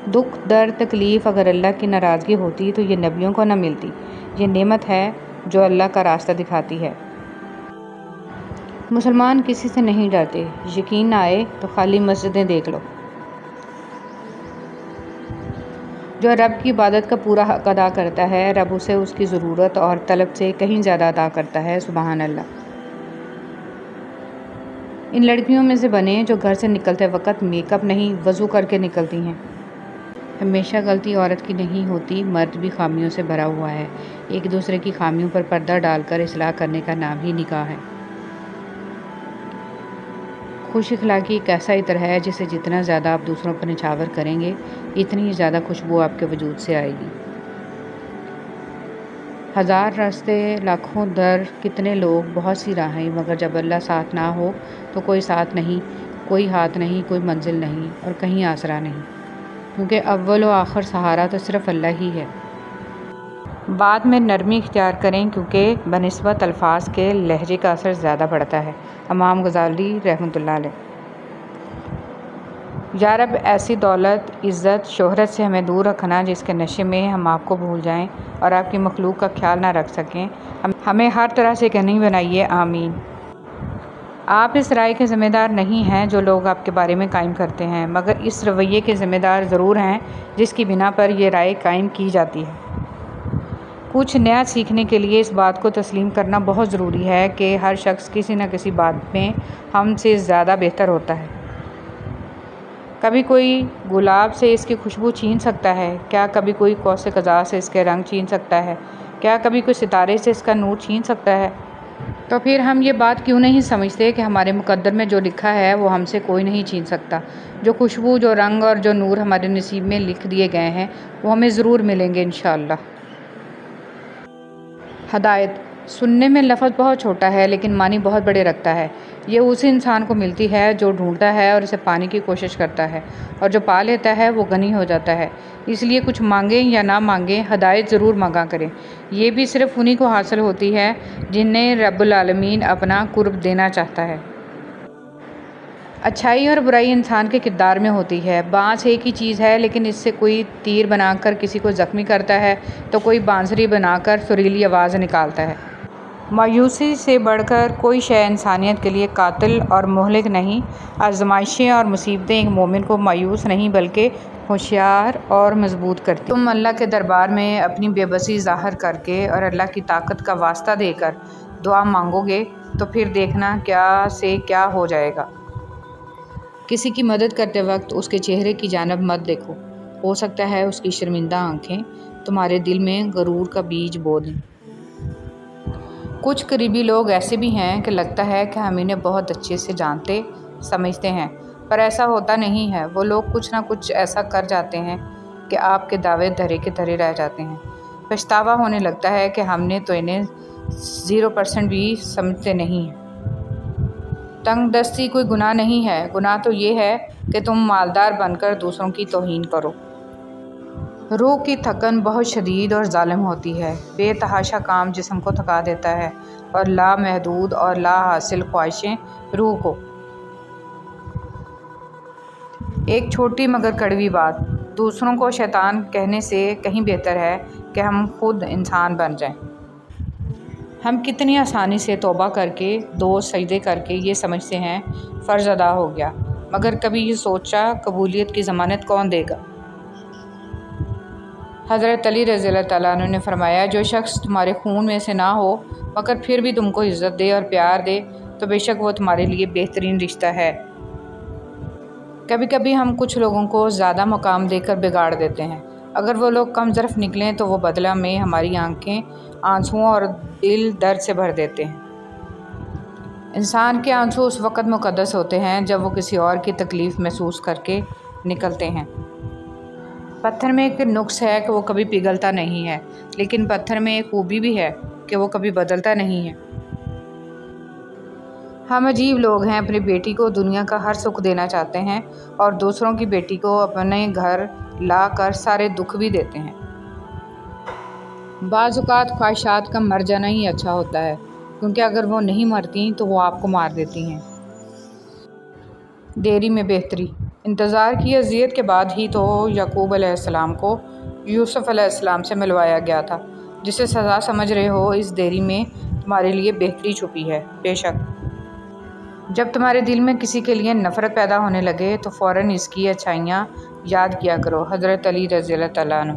دکھ، درد، تکلیف اگر اللہ کی ناراضگی ہوتی تو یہ نبیوں کو نہ ملتی۔ یہ نعمت ہے جو اللہ کا راستہ دکھاتی ہے۔ مسلمان کسی سے نہیں ڈرتے، یقین نہ آئے تو خالی مسجدیں دیکھ لو۔ جو رب کی عبادت کا پورا حق ادا کرتا ہے، رب اسے اس کی ضرورت اور طلب سے کہیں زیادہ عطا کرتا ہے۔ سبحان اللہ۔ ان لڑکیوں میں سے بنیں جو گھر سے نکلتے وقت میک اپ نہیں وضو کر کے نکلتی ہیں۔ ہمیشہ غلطی عورت کی نہیں ہوتی، مرد بھی خامیوں سے بھرا ہوا ہے۔ ایک دوسرے کی خامیوں پر پردہ ڈال کر اصلاح کرنے کا نام ہی نکاح ہے۔ خوش اخلاقی ایک ایسا عطر ہے جسے جتنا زیادہ آپ دوسروں پر نچھاور کریں گے، اتنی ہی زیادہ خوشبو آپ کے وجود سے آئے گی۔ ہزار راستے، لاکھوں در، کتنے لوگ، بہت سی راہیں، مگر جب اللہ ساتھ نہ ہو تو کوئی ساتھ نہیں، کوئی ہاتھ نہیں، کوئی منزل نہیں اور کہیں آسرا نہیں، کیونکہ اول و آخر سہارا تو صرف اللہ ہی ہے۔ بعد میں نرمی اختیار کریں، کیونکہ بنسبت الفاظ کے لہجے کا اثر زیادہ پڑتا ہے۔ امام غزالی رحمۃ اللہ علیہ۔ یا رب ایسی دولت، عزت، شہرت سے ہمیں دور رکھنا جس کے نشے میں ہم آپ کو بھول جائیں اور آپ کی مخلوق کا خیال نہ رکھ سکیں۔ ہمیں ہر طرح سے غنی بنائیے، آمین۔ آپ اس رائے کے ذمہ دار نہیں ہیں جو لوگ آپ کے بارے میں قائم کرتے ہیں، مگر اس رویے کے ذمہ دار ضرور ہیں جس کی بنا پر یہ رائے قائم کی جاتی ہے۔ کچھ نیا سیکھنے کے لیے اس بات کو تسلیم کرنا بہت ضروری ہے کہ ہر شخص کسی نہ کسی بات میں ہم سے زیادہ بہتر ہوتا ہے۔ کبھی کوئی گلاب سے اس کی خوشبو چھین سکتا ہے، کیا کبھی کوئی قوس قزح سے اس کے رنگ چھین سکتا ہے، کیا کبھی کوئی ستارے سے اس کا نور چھین سکتا ہے؟ تو پھر ہم یہ بات کیوں نہیں سمجھتے کہ ہمارے مقدر میں جو لکھا ہے وہ ہم سے کوئی نہیں چھین سکتا۔ جو خوشبو، جو رنگ اور جو نور ہمارے نصیب میں لکھ دیے گئے ہیں وہ ہمیں ضرور ملیں گے انشاءاللہ۔ ہدایت سننے میں لفظ بہت چھوٹا ہے لیکن معنی بہت بڑے رکھتا ہے۔ یہ اسی انسان کو ملتی ہے جو ڈھونڈتا ہے اور اسے پانے کی کوشش کرتا ہے، اور جو پا لیتا ہے وہ غنی ہو جاتا ہے۔ اس لیے کچھ مانگیں یا نہ مانگیں، ہدایت ضرور مانگا کریں۔ یہ بھی صرف انہی کو حاصل ہوتی ہے جنہیں رب العالمین اپنا قرب دینا چاہتا ہے۔ اچھائی اور برائی انسان کے کردار میں ہوتی ہے۔ بانس ایک ہی چیز ہے، لیکن اس سے کوئی تیر بنا کر کسی کو زخمی کرتا ہے تو کوئی بانسری بنا کر سریلی آواز نکالتا ہے۔ مایوسی سے بڑھ کر کوئی شے انسانیت کے لیے قاتل اور مہلک نہیں۔ آزمائشیں اور مصیبتیں ایک مومن کو مایوس نہیں بلکہ ہوشیار اور مضبوط کرتی۔ تم اللہ کے دربار میں اپنی بے بسی ظاہر کر کے اور اللہ کی طاقت کا واسطہ دے کر دعا مانگو گے تو پھر دیکھنا کیا سے کیا ہو جائے گا۔ کسی کی مدد کرتے وقت اس کے چہرے کی جانب مت دیکھو، ہو سکتا ہے اس کی شرمندہ آنکھیں تمہارے دل میں غرور کا بیج بو دیں۔ کچھ قریبی لوگ ایسے بھی ہیں کہ لگتا ہے کہ ہم انہیں بہت اچھے سے جانتے سمجھتے ہیں، پر ایسا ہوتا نہیں ہے۔ وہ لوگ کچھ نہ کچھ ایسا کر جاتے ہیں کہ آپ کے دعوے دھرے کے دھرے رہ جاتے ہیں۔ پچھتاوا ہونے لگتا ہے کہ ہم نے تو انہیں 0% بھی سمجھتے نہیں ہیں۔ تنگ دستی کوئی گناہ نہیں ہے، گناہ تو یہ ہے کہ تم مالدار بن کر دوسروں کی توہین کرو۔ روح کی تھکن بہت شدید اور ظالم ہوتی ہے۔ بے تحاشا کام جسم کو تھکا دیتا ہے اور لامحدود اور لا حاصل خواہشیں روح کو۔ ایک چھوٹی مگر کڑوی بات، دوسروں کو شیطان کہنے سے کہیں بہتر ہے کہ ہم خود انسان بن جائیں۔ ہم کتنی آسانی سے توبہ کر کے 2 سجدے کر کے یہ سمجھتے ہیں فرض ادا ہو گیا، مگر کبھی یہ سوچا قبولیت کی ضمانت کون دے گا؟ حضرت علی رضی اللہ تعالیٰ عنہ نے فرمایا، جو شخص تمہارے خون میں سے نہ ہو مگر پھر بھی تم کو عزت دے اور پیار دے تو بے شک وہ تمہارے لیے بہترین رشتہ ہے۔ کبھی کبھی ہم کچھ لوگوں کو زیادہ مقام دے کر بگاڑ دیتے ہیں۔ اگر وہ لوگ کم ظرف نکلیں تو وہ بدلہ میں ہماری آنکھیں آنسوؤں اور دل درد سے بھر دیتے ہیں۔ انسان کے آنسو اس وقت مقدس ہوتے ہیں جب وہ کسی اور کی تکلیف محسوس کر کے نکلتے ہیں۔ پتھر میں ایک نقص ہے کہ وہ کبھی پگھلتا نہیں ہے، لیکن پتھر میں ایک خوبی بھی ہے کہ وہ کبھی بدلتا نہیں ہے۔ ہم عجیب لوگ ہیں، اپنی بیٹی کو دنیا کا ہر سکھ دینا چاہتے ہیں اور دوسروں کی بیٹی کو اپنے گھر لا کر سارے دکھ بھی دیتے ہیں۔ بعض اوقات خواہشات کا مر جانا ہی اچھا ہوتا ہے، کیونکہ اگر وہ نہیں مرتی تو وہ آپ کو مار دیتی ہیں۔ دیری میں بہتری۔ انتظار کی اذیت کے بعد ہی تو یعقوب علیہ السلام کو یوسف علیہ السلام سے ملوایا گیا تھا۔ جسے سزا سمجھ رہے ہو، اس دیری میں تمہارے لیے بہتری چھپی ہے۔ بے شک جب تمہارے دل میں کسی کے لیے نفرت پیدا ہونے لگے تو فوراً اس کی اچھائیاں یاد کیا کرو۔ حضرت علی رضی اللہ تعالیٰ عنہ۔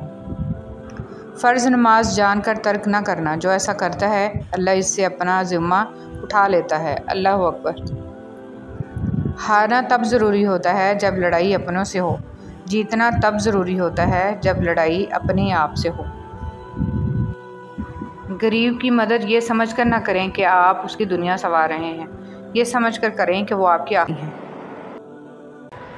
فرض نماز جان کر ترک نہ کرنا، جو ایسا کرتا ہے اللہ اس سے اپنا ذمہ اٹھا لیتا ہے۔ اللہ اکبر۔ ہارنا تب ضروری ہوتا ہے جب لڑائی اپنوں سے ہو، جیتنا تب ضروری ہوتا ہے جب لڑائی اپنے آپ سے ہو۔ غریب کی مدد یہ سمجھ کر نہ کریں کہ آپ اس کی دنیا سنوار رہے ہیں، یہ سمجھ کر کریں کہ وہ آپ کی آخری ہیں۔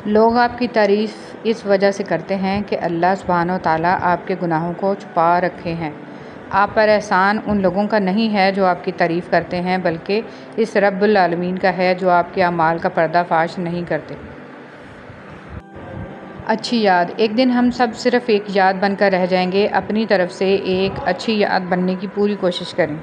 لوگ آپ کی تعریف اس وجہ سے کرتے ہیں کہ اللہ سبحانہ و تعالیٰ آپ کے گناہوں کو چھپا رکھے ہیں۔ آپ پر احسان ان لوگوں کا نہیں ہے جو آپ کی تعریف کرتے ہیں، بلکہ اس رب العالمین کا ہے جو آپ کے اعمال کا پردہ فاش نہیں کرتے۔ اچھی یاد۔ ایک دن ہم سب صرف ایک یاد بن کر رہ جائیں گے۔ اپنی طرف سے ایک اچھی یاد بننے کی پوری کوشش کریں۔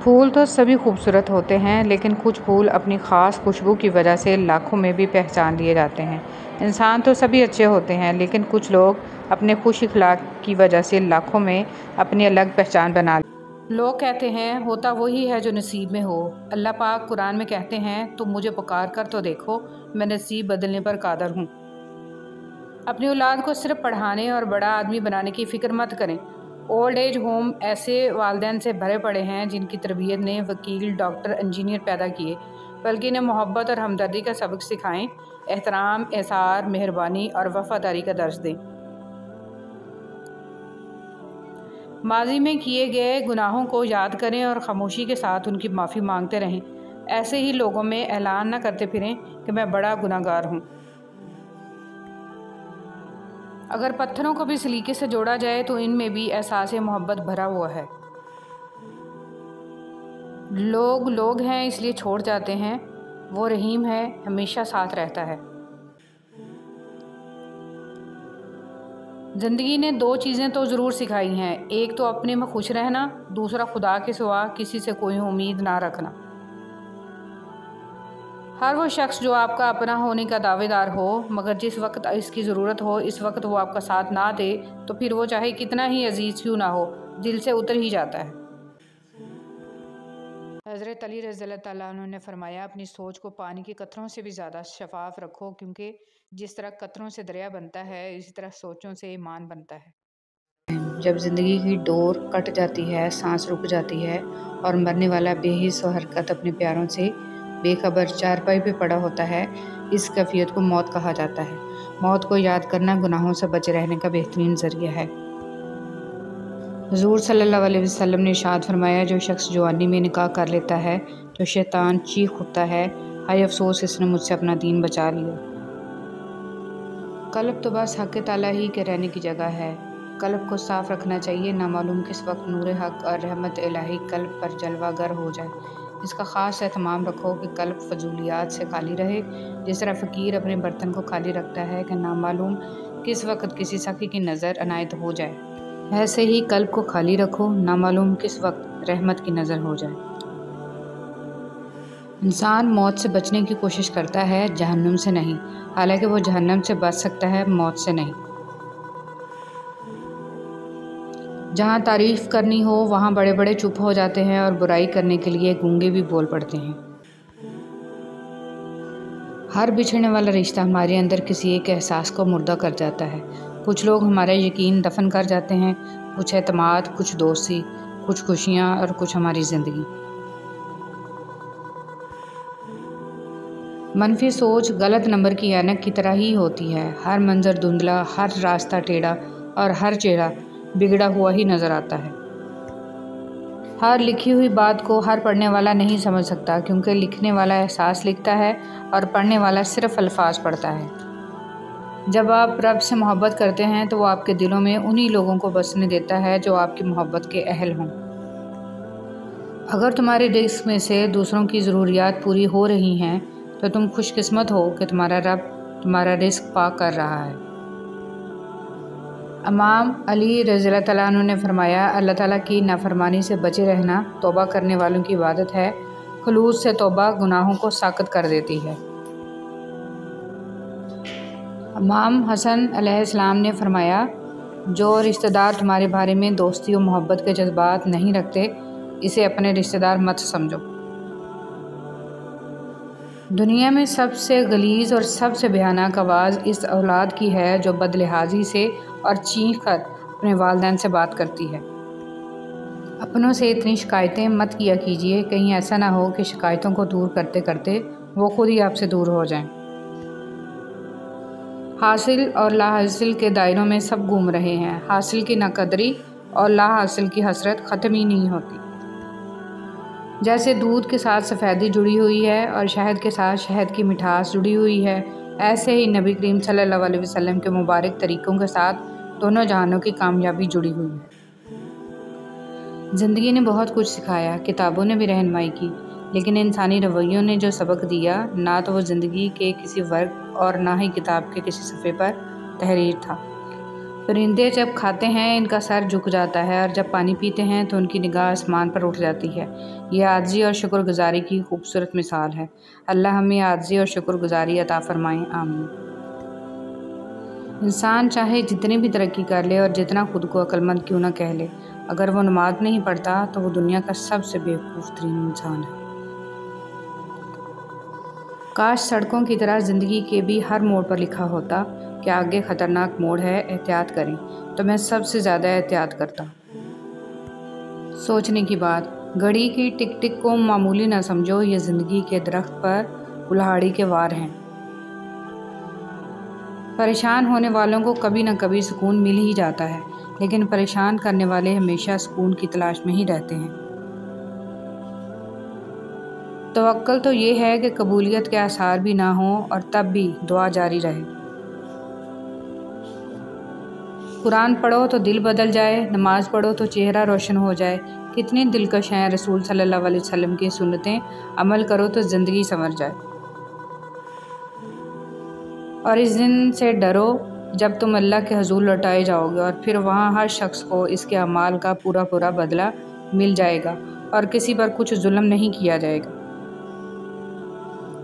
پھول تو سبھی خوبصورت ہوتے ہیں، لیکن کچھ پھول اپنی خاص خوشبو کی وجہ سے لاکھوں میں بھی پہچان لیے جاتے ہیں۔ انسان تو سبھی اچھے ہوتے ہیں، لیکن کچھ لوگ اپنے خوش اخلاق کی وجہ سے لاکھوں میں اپنی الگ پہچان بنا لیتے ہیں۔ لوگ کہتے ہیں ہوتا وہی ہے جو نصیب میں ہو۔ اللہ پاک قرآن میں کہتے ہیں تم مجھے پکار کر تو دیکھو، میں نصیب بدلنے پر قادر ہوں۔ اپنی اولاد کو صرف پڑھانے اور بڑا آدمی بنانے کی فکر مت کریں۔ اولڈ ایج ہوم ایسے والدین سے بھرے پڑے ہیں جن کی تربیت نے وکیل، ڈاکٹر، انجینئر پیدا کیے، بلکہ انہیں محبت اور ہمدردی کا سبق سکھائیں، احترام، احسان، مہربانی اور وفاداری کا درس دیں۔ ماضی میں کیے گئے گناہوں کو یاد کریں اور خاموشی کے ساتھ ان کی معافی مانگتے رہیں۔ ایسے ہی لوگوں میں اعلان نہ کرتے پھریں کہ میں بڑا گناہ گار ہوں۔ اگر پتھروں کو بھی سلیقے سے جوڑا جائے تو ان میں بھی احساس محبت بھرا ہوا ہے۔ لوگ لوگ ہیں اس لیے چھوڑ جاتے ہیں، وہ رحیم ہے، ہمیشہ ساتھ رہتا ہے۔ زندگی نے 2 چیزیں تو ضرور سکھائی ہیں، ایک تو اپنے میں خوش رہنا، دوسرا خدا کے سوا کسی سے کوئی امید نہ رکھنا۔ ہر وہ شخص جو آپ کا اپنا ہونے کا دعوے دار ہو، مگر جس وقت اس کی ضرورت ہو اس وقت وہ آپ کا ساتھ نہ دے تو پھر وہ چاہے کتنا ہی عزیز کیوں نہ ہو، دل سے اتر ہی جاتا ہے۔ حضرت علی رضی اللہ تعالیٰ عنہ نے فرمایا، اپنی سوچ کو پانی کے قطروں سے بھی زیادہ شفاف رکھو، کیونکہ جس طرح قطروں سے دریا بنتا ہے اسی طرح سوچوں سے ایمان بنتا ہے۔ جب زندگی کی ڈور کٹ جاتی ہے، سانس رک جاتی ہے اور مرنے والا بے حس و حرکت اپنے پیاروں سے بے خبر چارپائی پہ پڑا ہوتا ہے، اس کیفیت کو موت کہا جاتا ہے۔ موت کو یاد کرنا گناہوں سے بچے رہنے کا بہترین ذریعہ ہے۔ حضور صلی اللہ علیہ وسلم نے ارشاد فرمایا، جو شخص جوانی میں نکاح کر لیتا ہے تو شیطان چیخ اٹھتا ہے ہائے افسوس اس نے مجھ سے اپنا دین بچا لیا۔ قلب تو بس حق تعالیٰ ہی کے رہنے کی جگہ ہے۔ قلب کو صاف رکھنا چاہیے، نامعلوم کس وقت نور حق اور رحمت الہی قلب پر جلوہ گر ہو جائے۔ اس کا خاص اہتمام رکھو کہ قلب فضولیات سے خالی رہے، جس طرح فقیر اپنے برتن کو خالی رکھتا ہے کہ نامعلوم کس وقت کسی سخی کی نظر عنایت ہو جائے، ایسے ہی قلب کو خالی رکھو، نامعلوم کس وقت رحمت کی نظر ہو جائے۔ انسان موت سے بچنے کی کوشش کرتا ہے، جہنم سے نہیں، حالانکہ وہ جہنم سے بچ سکتا ہے، موت سے نہیں۔ جہاں تعریف کرنی ہو وہاں بڑے بڑے چپ ہو جاتے ہیں اور برائی کرنے کے لیے گونگے بھی بول پڑتے ہیں۔ ہر بچھڑنے والا رشتہ ہمارے اندر کسی ایک احساس کو مردہ کر جاتا ہے۔ کچھ لوگ ہمارا یقین دفن کر جاتے ہیں، کچھ اعتماد، کچھ دوستی، کچھ خوشیاں اور کچھ ہماری زندگی۔ منفی سوچ غلط نمبر کی اینک کی طرح ہی ہوتی ہے، ہر منظر دھندلا، ہر راستہ ٹیڑھا اور ہر چہرہ بگڑا ہوا ہی نظر آتا ہے۔ ہر لکھی ہوئی بات کو ہر پڑھنے والا نہیں سمجھ سکتا، کیونکہ لکھنے والا احساس لکھتا ہے اور پڑھنے والا صرف الفاظ پڑھتا ہے۔ جب آپ رب سے محبت کرتے ہیں تو وہ آپ کے دلوں میں انہی لوگوں کو بسنے دیتا ہے جو آپ کی محبت کے اہل ہوں۔ اگر تمہارے رزق میں سے دوسروں کی ضروریات پوری ہو رہی ہیں تو تم خوش قسمت ہو کہ تمہارا رب تمہارا رزق پاک کر رہا ہے۔ امام علی رضی اللہ تعالیٰ عنہ نے فرمایا، اللہ تعالیٰ کی نافرمانی سے بچے رہنا توبہ کرنے والوں کی عبادت ہے، خلوص سے توبہ گناہوں کو ساقط کر دیتی ہے۔ امام حسن علیہ السلام نے فرمایا، جو رشتہ دار تمہارے بارے میں دوستی و محبت کے جذبات نہیں رکھتے، اسے اپنے رشتہ دار مت سمجھو۔ دنیا میں سب سے غلیظ اور سب سے بھیانک آواز اس اولاد کی ہے جو بد لحاظی سے اور چیخ کر اپنے والدین سے بات کرتی ہے۔ اپنوں سے اتنی شکایتیں مت کیا کیجیے، کہیں ایسا نہ ہو کہ شکایتوں کو دور کرتے کرتے وہ خود ہی آپ سے دور ہو جائیں۔ حاصل اور لا حاصل کے دائروں میں سب گھوم رہے ہیں، حاصل کی ناقدری اور لا حاصل کی حسرت ختم ہی نہیں ہوتی۔ جیسے دودھ کے ساتھ سفیدی جڑی ہوئی ہے اور شہد کے ساتھ شہد کی مٹھاس جڑی ہوئی ہے، ایسے ہی نبی کریم صلی اللہ علیہ وسلم کے مبارک طریقوں کے ساتھ دونوں جہانوں کی کامیابی جڑی ہوئی ہے۔ زندگی نے بہت کچھ سکھایا، کتابوں نے بھی رہنمائی کی، لیکن انسانی رویوں نے جو سبق دیا، نہ تو وہ زندگی کے کسی ورق اور نہ ہی کتاب کے کسی صفحے پر تحریر تھا۔ پرندے جب کھاتے ہیں ان کا سر جھک جاتا ہے، اور جب پانی پیتے ہیں تو ان کی نگاہ آسمان پر اٹھ جاتی ہے۔ یہ عاجزی اور شکر گزاری کی خوبصورت مثال ہے۔ اللہ ہمیں عاجزی اور شکر گزاری عطا فرمائیں، آمین۔ انسان چاہے جتنی بھی ترقی کر لے اور جتنا خود کو عقل مند کیوں نہ کہہ لے، اگر وہ نماز نہیں پڑھتا تو وہ دنیا کا سب سے بیوقوف ترین انسان ہے۔ کاش سڑکوں کی طرح زندگی کے بھی ہر موڑ پر لکھا ہوتا کہ آگے خطرناک موڑ ہے، احتیاط کریں، تو میں سب سے زیادہ احتیاط کرتا۔ سوچنے کی بات، گھڑی کی ٹک ٹک کو معمولی نہ سمجھو، یہ زندگی کے درخت پر کلہاڑی کے وار ہیں۔ پریشان ہونے والوں کو کبھی نہ کبھی سکون مل ہی جاتا ہے، لیکن پریشان کرنے والے ہمیشہ سکون کی تلاش میں ہی رہتے ہیں۔ توکل تو یہ ہے کہ قبولیت کے آثار بھی نہ ہوں اور تب بھی دعا جاری رہے۔ قرآن پڑھو تو دل بدل جائے، نماز پڑھو تو چہرہ روشن ہو جائے، کتنی دلکش ہیں رسول صلی اللہ علیہ وسلم کی سنتیں، عمل کرو تو زندگی سنور جائے۔ اور اس دن سے ڈرو جب تم اللہ کے حضور لوٹائے جاؤ گے، اور پھر وہاں ہر شخص کو اس کے اعمال کا پورا پورا بدلہ مل جائے گا اور کسی پر کچھ ظلم نہیں کیا جائے گا۔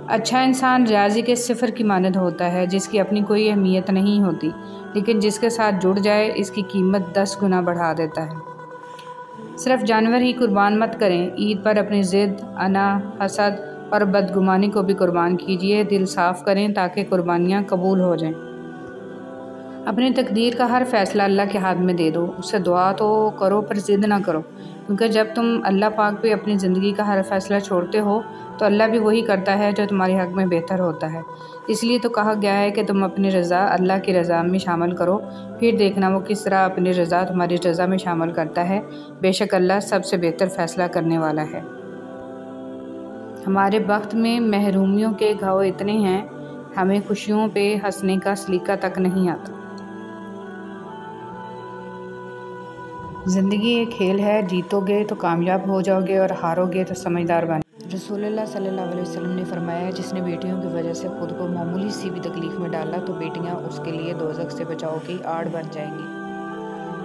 اچھا انسان ریاضی کے صفر کی مانند ہوتا ہے، جس کی اپنی کوئی اہمیت نہیں ہوتی، لیکن جس کے ساتھ جڑ جائے اس کی قیمت 10 گنا بڑھا دیتا ہے۔ صرف جانور ہی قربان مت کریں، عید پر اپنی ضد، انا، حسد اور بدگمانی کو بھی قربان کیجیے۔ دل صاف کریں تاکہ قربانیاں قبول ہو جائیں۔ اپنی تقدیر کا ہر فیصلہ اللہ کے ہاتھ میں دے دو، اس سے دعا تو کرو پر ضد نہ کرو، کیونکہ جب تم اللہ پاک پہ اپنی زندگی کا ہر فیصلہ چھوڑتے ہو تو اللہ بھی وہی کرتا ہے جو تمہارے حق میں بہتر ہوتا ہے۔ اس لیے تو کہا گیا ہے کہ تم اپنی رضا اللہ کی رضا میں شامل کرو، پھر دیکھنا وہ کس طرح اپنی رضا تمہاری رضا میں شامل کرتا ہے۔ بے شک اللہ سب سے بہتر فیصلہ کرنے والا ہے۔ ہمارے وقت میں محرومیوں کے گھاؤ اتنے ہیں، ہمیں خوشیوں پہ ہنسنے کا سلیقہ تک نہیں آتا۔ زندگی ایک کھیل ہے، جیتو گے تو کامیاب ہو جاؤ گے اور ہارو گے تو سمجھدار بن۔ رسول اللہ صلی اللہ علیہ وسلم نے فرمایا، جس نے بیٹیوں کی وجہ سے خود کو معمولی سی بھی تکلیف میں ڈالا تو بیٹیاں اس کے لیے دوزخ سے بچاؤ کی آڑ بن جائیں گی۔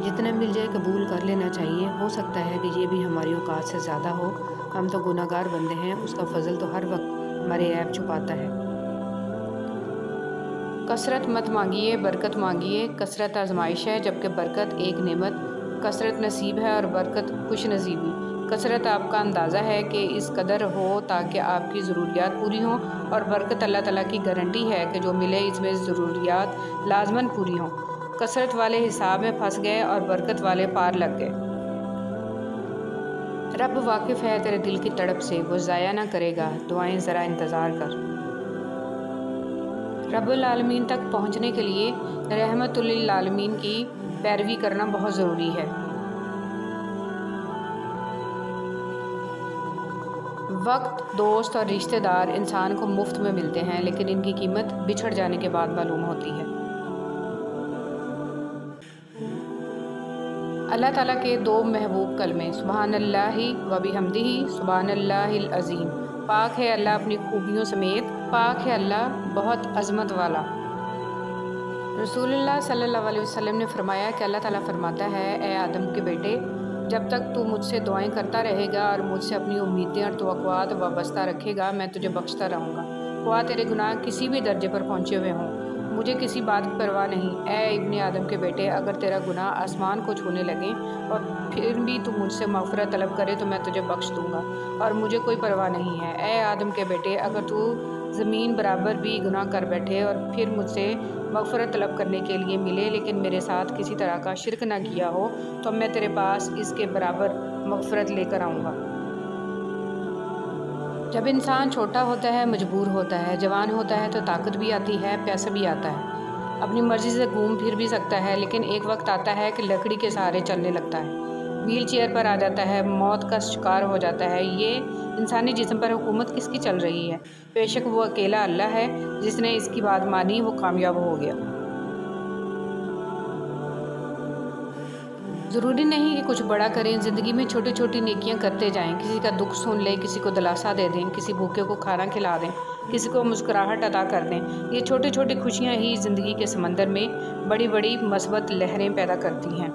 جتنا مل جائے قبول کر لینا چاہیے، ہو سکتا ہے کہ یہ بھی ہماری اوقات سے زیادہ ہو، ہم تو گناہ گار بندے ہیں، اس کا فضل تو ہر وقت ہمارے عیب چھپاتا ہے۔ کثرت مت مانگیے، برکت مانگیے۔ کثرت آزمائش ہے جبکہ برکت ایک نعمت۔ کثرت نصیب ہے اور برکت خوش نصیبی۔ کثرت آپ کا اندازہ ہے کہ اس قدر ہو تاکہ آپ کی ضروریات پوری ہوں، اور برکت اللہ تعالیٰ کی گارنٹی ہے کہ جو ملے اس میں ضروریات لازماً پوری ہوں۔ کثرت والے حساب میں پھنس گئے اور برکت والے پار لگ گئے۔ رب واقف ہے تیرے دل کی تڑپ سے، وہ ضائع نہ کرے گا، دعائیں ذرا انتظار کر۔ رب العالمین تک پہنچنے کے لیے رحمت للعالمین کی پیروی کرنا بہت ضروری ہے۔ وقت، دوست اور رشتہ دار انسان کو مفت میں ملتے ہیں، لیکن ان کی قیمت بچھڑ جانے کے بعد معلوم ہوتی ہے۔ اللہ تعالیٰ کے دو محبوب کلمے، سبحان اللہ و بحمدہ، سبحان اللہ العظیم۔ پاک ہے اللہ اپنی خوبیوں سمیت، پاک ہے اللہ بہت عظمت والا۔ رسول اللہ صلی اللہ علیہ وسلم نے فرمایا کہ اللہ تعالیٰ فرماتا ہے، اے آدم کے بیٹے، جب تک تو مجھ سے دعائیں کرتا رہے گا اور مجھ سے اپنی امیدیں اور توقعات وابستہ رکھے گا، میں تجھے بخشتا رہوں گا، خواہ تیرے گناہ کسی بھی درجے پر پہنچے ہوئے ہوں، مجھے کسی بات کی پرواہ نہیں۔ اے ابن آدم کے بیٹے، اگر تیرا گناہ آسمان کو چھونے لگے اور پھر بھی تو مجھ سے مغفرت طلب کرے تو میں تجھے بخش دوں گا، اور مجھے کوئی پرواہ نہیں ہے۔ اے آدم کے بیٹے، اگر تو زمین برابر بھی گناہ کر بیٹھے اور پھر مجھ سے مغفرت طلب کرنے کے لیے ملے لیکن میرے ساتھ کسی طرح کا شرک نہ کیا ہو، تو میں تیرے پاس اس کے برابر مغفرت لے کر آؤں گا۔ جب انسان چھوٹا ہوتا ہے، مجبور ہوتا ہے، جوان ہوتا ہے تو طاقت بھی آتی ہے، پیسہ بھی آتا ہے، اپنی مرضی سے گھوم پھر بھی سکتا ہے، لیکن ایک وقت آتا ہے کہ لکڑی کے سہارے چلنے لگتا ہے، ویل چیئر پر آ جاتا ہے، موت کا شکار ہو جاتا ہے۔ یہ انسانی جسم پر حکومت کس کی چل رہی ہے؟ بے شک وہ اکیلا اللہ ہے، جس نے اس کی بات مانی وہ کامیاب ہو گیا۔ ضروری نہیں کہ کچھ بڑا کریں، زندگی میں چھوٹی چھوٹی نیکیاں کرتے جائیں، کسی کا دکھ سن لیں، کسی کو دلاسا دے دیں، کسی بھوکے کو کھانا کھلا دیں، کسی کو مسکراہٹ عطا کر دیں۔ یہ چھوٹی چھوٹی خوشیاں ہی زندگی کے سمندر میں بڑی بڑی مثبت لہریں پیدا کرتی ہیں۔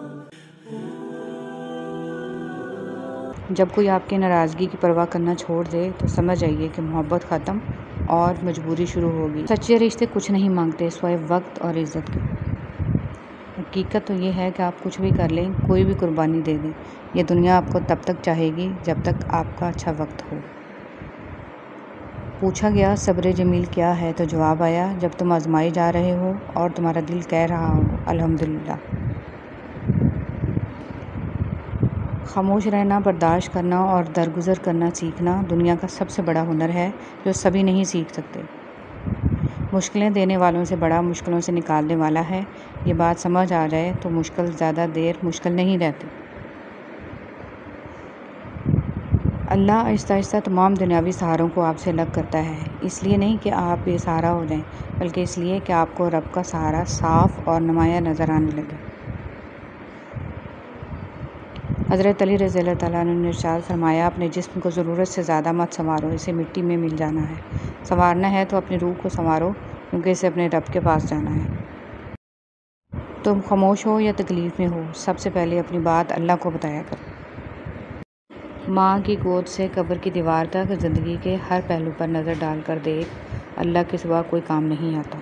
جب کوئی آپ کی ناراضگی کی پرواہ کرنا چھوڑ دے تو سمجھ جائیے کہ محبت ختم اور مجبوری شروع ہوگی۔ سچے رشتے کچھ نہیں مانگتے سوائے وقت اور عزت کے۔ حقیقت تو یہ ہے کہ آپ کچھ بھی کر لیں، کوئی بھی قربانی دے دیں، یہ دنیا آپ کو تب تک چاہے گی جب تک آپ کا اچھا وقت ہو۔ پوچھا گیا صبر جمیل کیا ہے تو جواب آیا، جب تم آزمائے جا رہے ہو اور تمہارا دل کہہ رہا ہو الحمدللہ۔ خاموش رہنا، برداشت کرنا اور درگزر کرنا سیکھنا دنیا کا سب سے بڑا ہنر ہے جو سبھی نہیں سیکھ سکتے۔ مشکلیں دینے والوں سے بڑا مشکلوں سے نکالنے والا ہے۔ یہ بات سمجھ آ جائے تو مشکل زیادہ دیر مشکل نہیں رہتی۔ اللہ آہستہ آہستہ تمام دنیاوی سہاروں کو آپ سے الگ کرتا ہے، اس لیے نہیں کہ آپ بے سہارا ہو جائیں، بلکہ اس لیے کہ آپ کو رب کا سہارا صاف اور نمایاں نظر آنے لگے۔ حضرت علی رضی اللہ تعالیٰ عنہ نے ارشاد فرمایا، اپنے جسم کو ضرورت سے زیادہ مت سنوارو، اسے مٹی میں مل جانا ہے۔ سنوارنا ہے تو اپنی روح کو سنوارو، کیونکہ اسے اپنے رب کے پاس جانا ہے۔ تم خاموش ہو یا تکلیف میں ہو، سب سے پہلے اپنی بات اللہ کو بتایا کرو۔ ماں کی گود سے قبر کی دیوار تک زندگی کے ہر پہلو پر نظر ڈال کر دیکھ، اللہ کے سوا کوئی کام نہیں آتا۔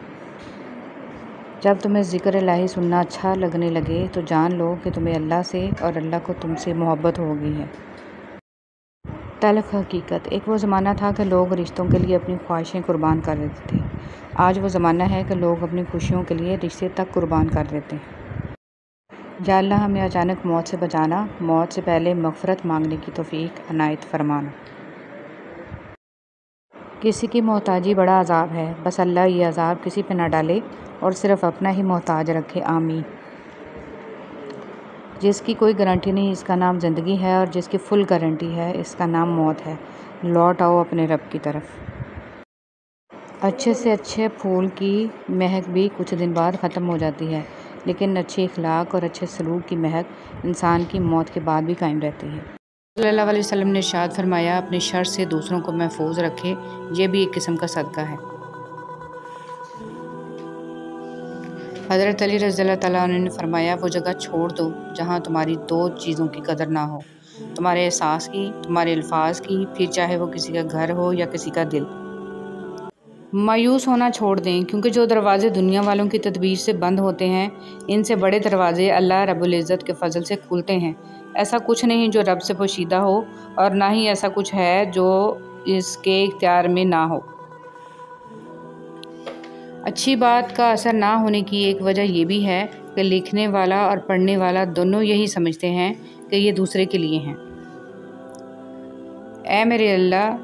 جب تمہیں ذکر الہی سننا اچھا لگنے لگے تو جان لو کہ تمہیں اللہ سے اور اللہ کو تم سے محبت ہو گئی ہے۔ تلخ حقیقت، ایک وہ زمانہ تھا کہ لوگ رشتوں کے لیے اپنی خواہشیں قربان کر دیتے تھے، آج وہ زمانہ ہے کہ لوگ اپنی خوشیوں کے لیے رشتے تک قربان کر دیتے ہیں۔ یا اللہ ہمیں اچانک موت سے بچانا، موت سے پہلے مغفرت مانگنے کی توفیق عنایت فرمانا۔ کسی کی محتاجی بڑا عذاب ہے، بس اللہ یہ عذاب کسی پہ نہ ڈالے اور صرف اپنا ہی محتاج رکھے، آمین۔ جس کی کوئی گارنٹی نہیں اس کا نام زندگی ہے، اور جس کی فل گارنٹی ہے اس کا نام موت ہے۔ لوٹ آؤ اپنے رب کی طرف۔ اچھے سے اچھے پھول کی مہک بھی کچھ دن بعد ختم ہو جاتی ہے، لیکن اچھے اخلاق اور اچھے سلوک کی مہک انسان کی موت کے بعد بھی قائم رہتی ہے۔ صلی اللہ علیہ وسلم نے ارشاد فرمایا، اپنی شر سے دوسروں کو محفوظ رکھے، یہ بھی ایک قسم کا صدقہ ہے۔ حضرت علی رضی اللہ تعالیٰ عنہ نے فرمایا، وہ جگہ چھوڑ دو جہاں تمہاری دو چیزوں کی قدر نہ ہو، تمہارے احساس کی، تمہارے الفاظ کی، پھر چاہے وہ کسی کا گھر ہو یا کسی کا دل۔ مایوس ہونا چھوڑ دیں، کیونکہ جو دروازے دنیا والوں کی تدبیر سے بند ہوتے ہیں، ان سے بڑے دروازے اللہ رب العزت کے فضل سے کھلتے ہیں۔ ایسا کچھ نہیں جو رب سے پوشیدہ ہو، اور نہ ہی ایسا کچھ ہے جو اس کے اختیار میں نہ ہو۔ اچھی بات کا اثر نہ ہونے کی ایک وجہ یہ بھی ہے کہ لکھنے والا اور پڑھنے والا دونوں یہی سمجھتے ہیں کہ یہ دوسرے کے لیے ہیں۔ اے میرے اللہ،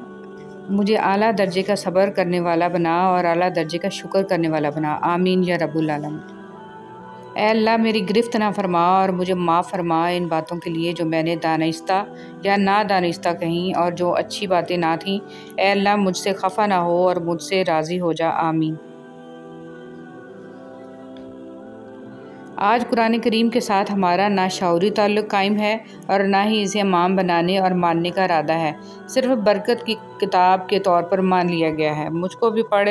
مجھے اعلیٰ درجے کا صبر کرنے والا بنا اور اعلیٰ درجے کا شکر کرنے والا بنا، آمین یا رب العالمین۔ اے اللہ، میری گرفت نہ فرما اور مجھے معاف فرما ان باتوں کے لیے جو میں نے دانستہ یا نادانستہ کہیں اور جو اچھی باتیں نہ تھیں۔ اے اللہ، مجھ سے خفا نہ ہو اور مجھ سے راضی ہو جا، آمین۔ آج قرآن کریم کے ساتھ ہمارا نہ شعوری تعلق قائم ہے اور نہ ہی اسے امام بنانے اور ماننے کا ارادہ ہے، صرف برکت کی کتاب کے طور پر مان لیا گیا ہے۔ مجھ کو بھی پڑھ